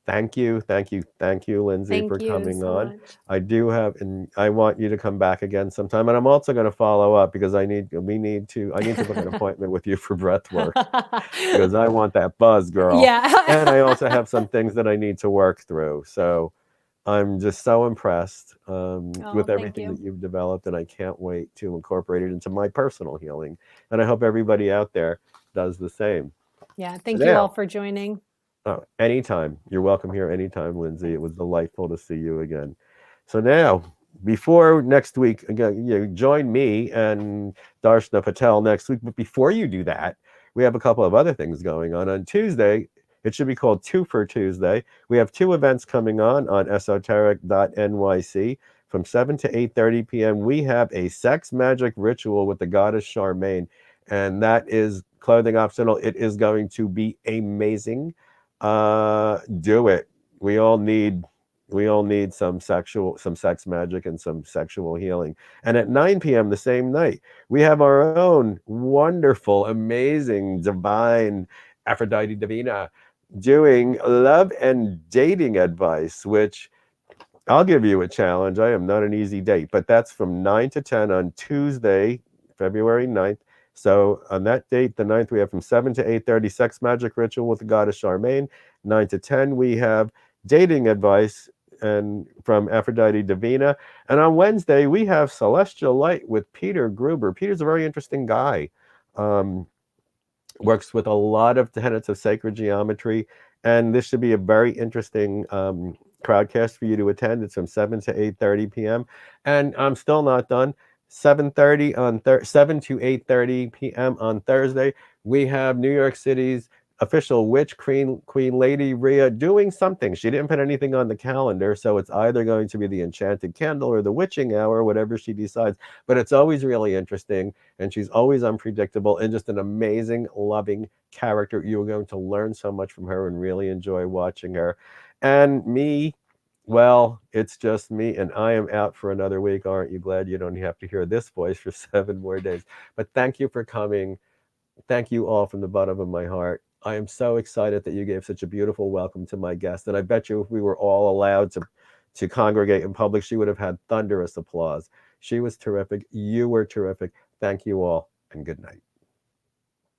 Thank you, Lindsay, for coming on. I do have, and I want you to come back again sometime. And I'm also going to follow up because I need to book an appointment with you for breath work because I want that buzz, girl. Yeah. And I also have some things that I need to work through. So I'm just so impressed with everything that you've developed, and I can't wait to incorporate it into my personal healing. And I hope everybody out there does the same. Yeah, thank you all for joining. Oh, anytime. You're welcome here anytime, Lindsay. It was delightful to see you again. So now, before next week, again, you join me and Darshana Patel next week. But before you do that, we have a couple of other things going on. On Tuesday, it should be called Two for Tuesday. We have 2 events coming on esoteric.nyc from 7 to 8:30 p.m. We have a sex magic ritual with the goddess Charmaine, and that is clothing optional. It is going to be amazing. Do it. We all need some sex magic and some sexual healing. And at 9 p.m. the same night, we have our own wonderful, amazing, divine Aphrodite Divina doing love and dating advice, which I'll give you a challenge. I am not an easy date, but that's from 9 to 10 on Tuesday, February 9th. So on that date, the 9th, we have from 7 to 8:30 sex magic ritual with the goddess Charmaine. 9 to 10, we have dating advice and from Aphrodite Divina. And on Wednesday, we have Celestial Light with Peter Gruber. Peter's a very interesting guy. Works with a lot of tenets of sacred geometry. And this should be a very interesting crowdcast for you to attend. It's from 7 to 8:30 p.m. And I'm still not done. 7 to 8:30 p.m. on Thursday, we have New York City's official witch queen Lady Rhea doing something. She didn't put anything on the calendar, so it's either going to be the Enchanted Candle or the Witching Hour, whatever she decides. But it's always really interesting, and she's always unpredictable and just an amazing, loving character. You're going to learn so much from her and really enjoy watching her. And me, well, it's just me, and I am out for another week. Aren't you glad you don't have to hear this voice for 7 more days? But thank you for coming. Thank you all from the bottom of my heart. I am so excited that you gave such a beautiful welcome to my guest. And I bet you if we were all allowed to congregate in public, she would have had thunderous applause. She was terrific. You were terrific. Thank you all, and good night.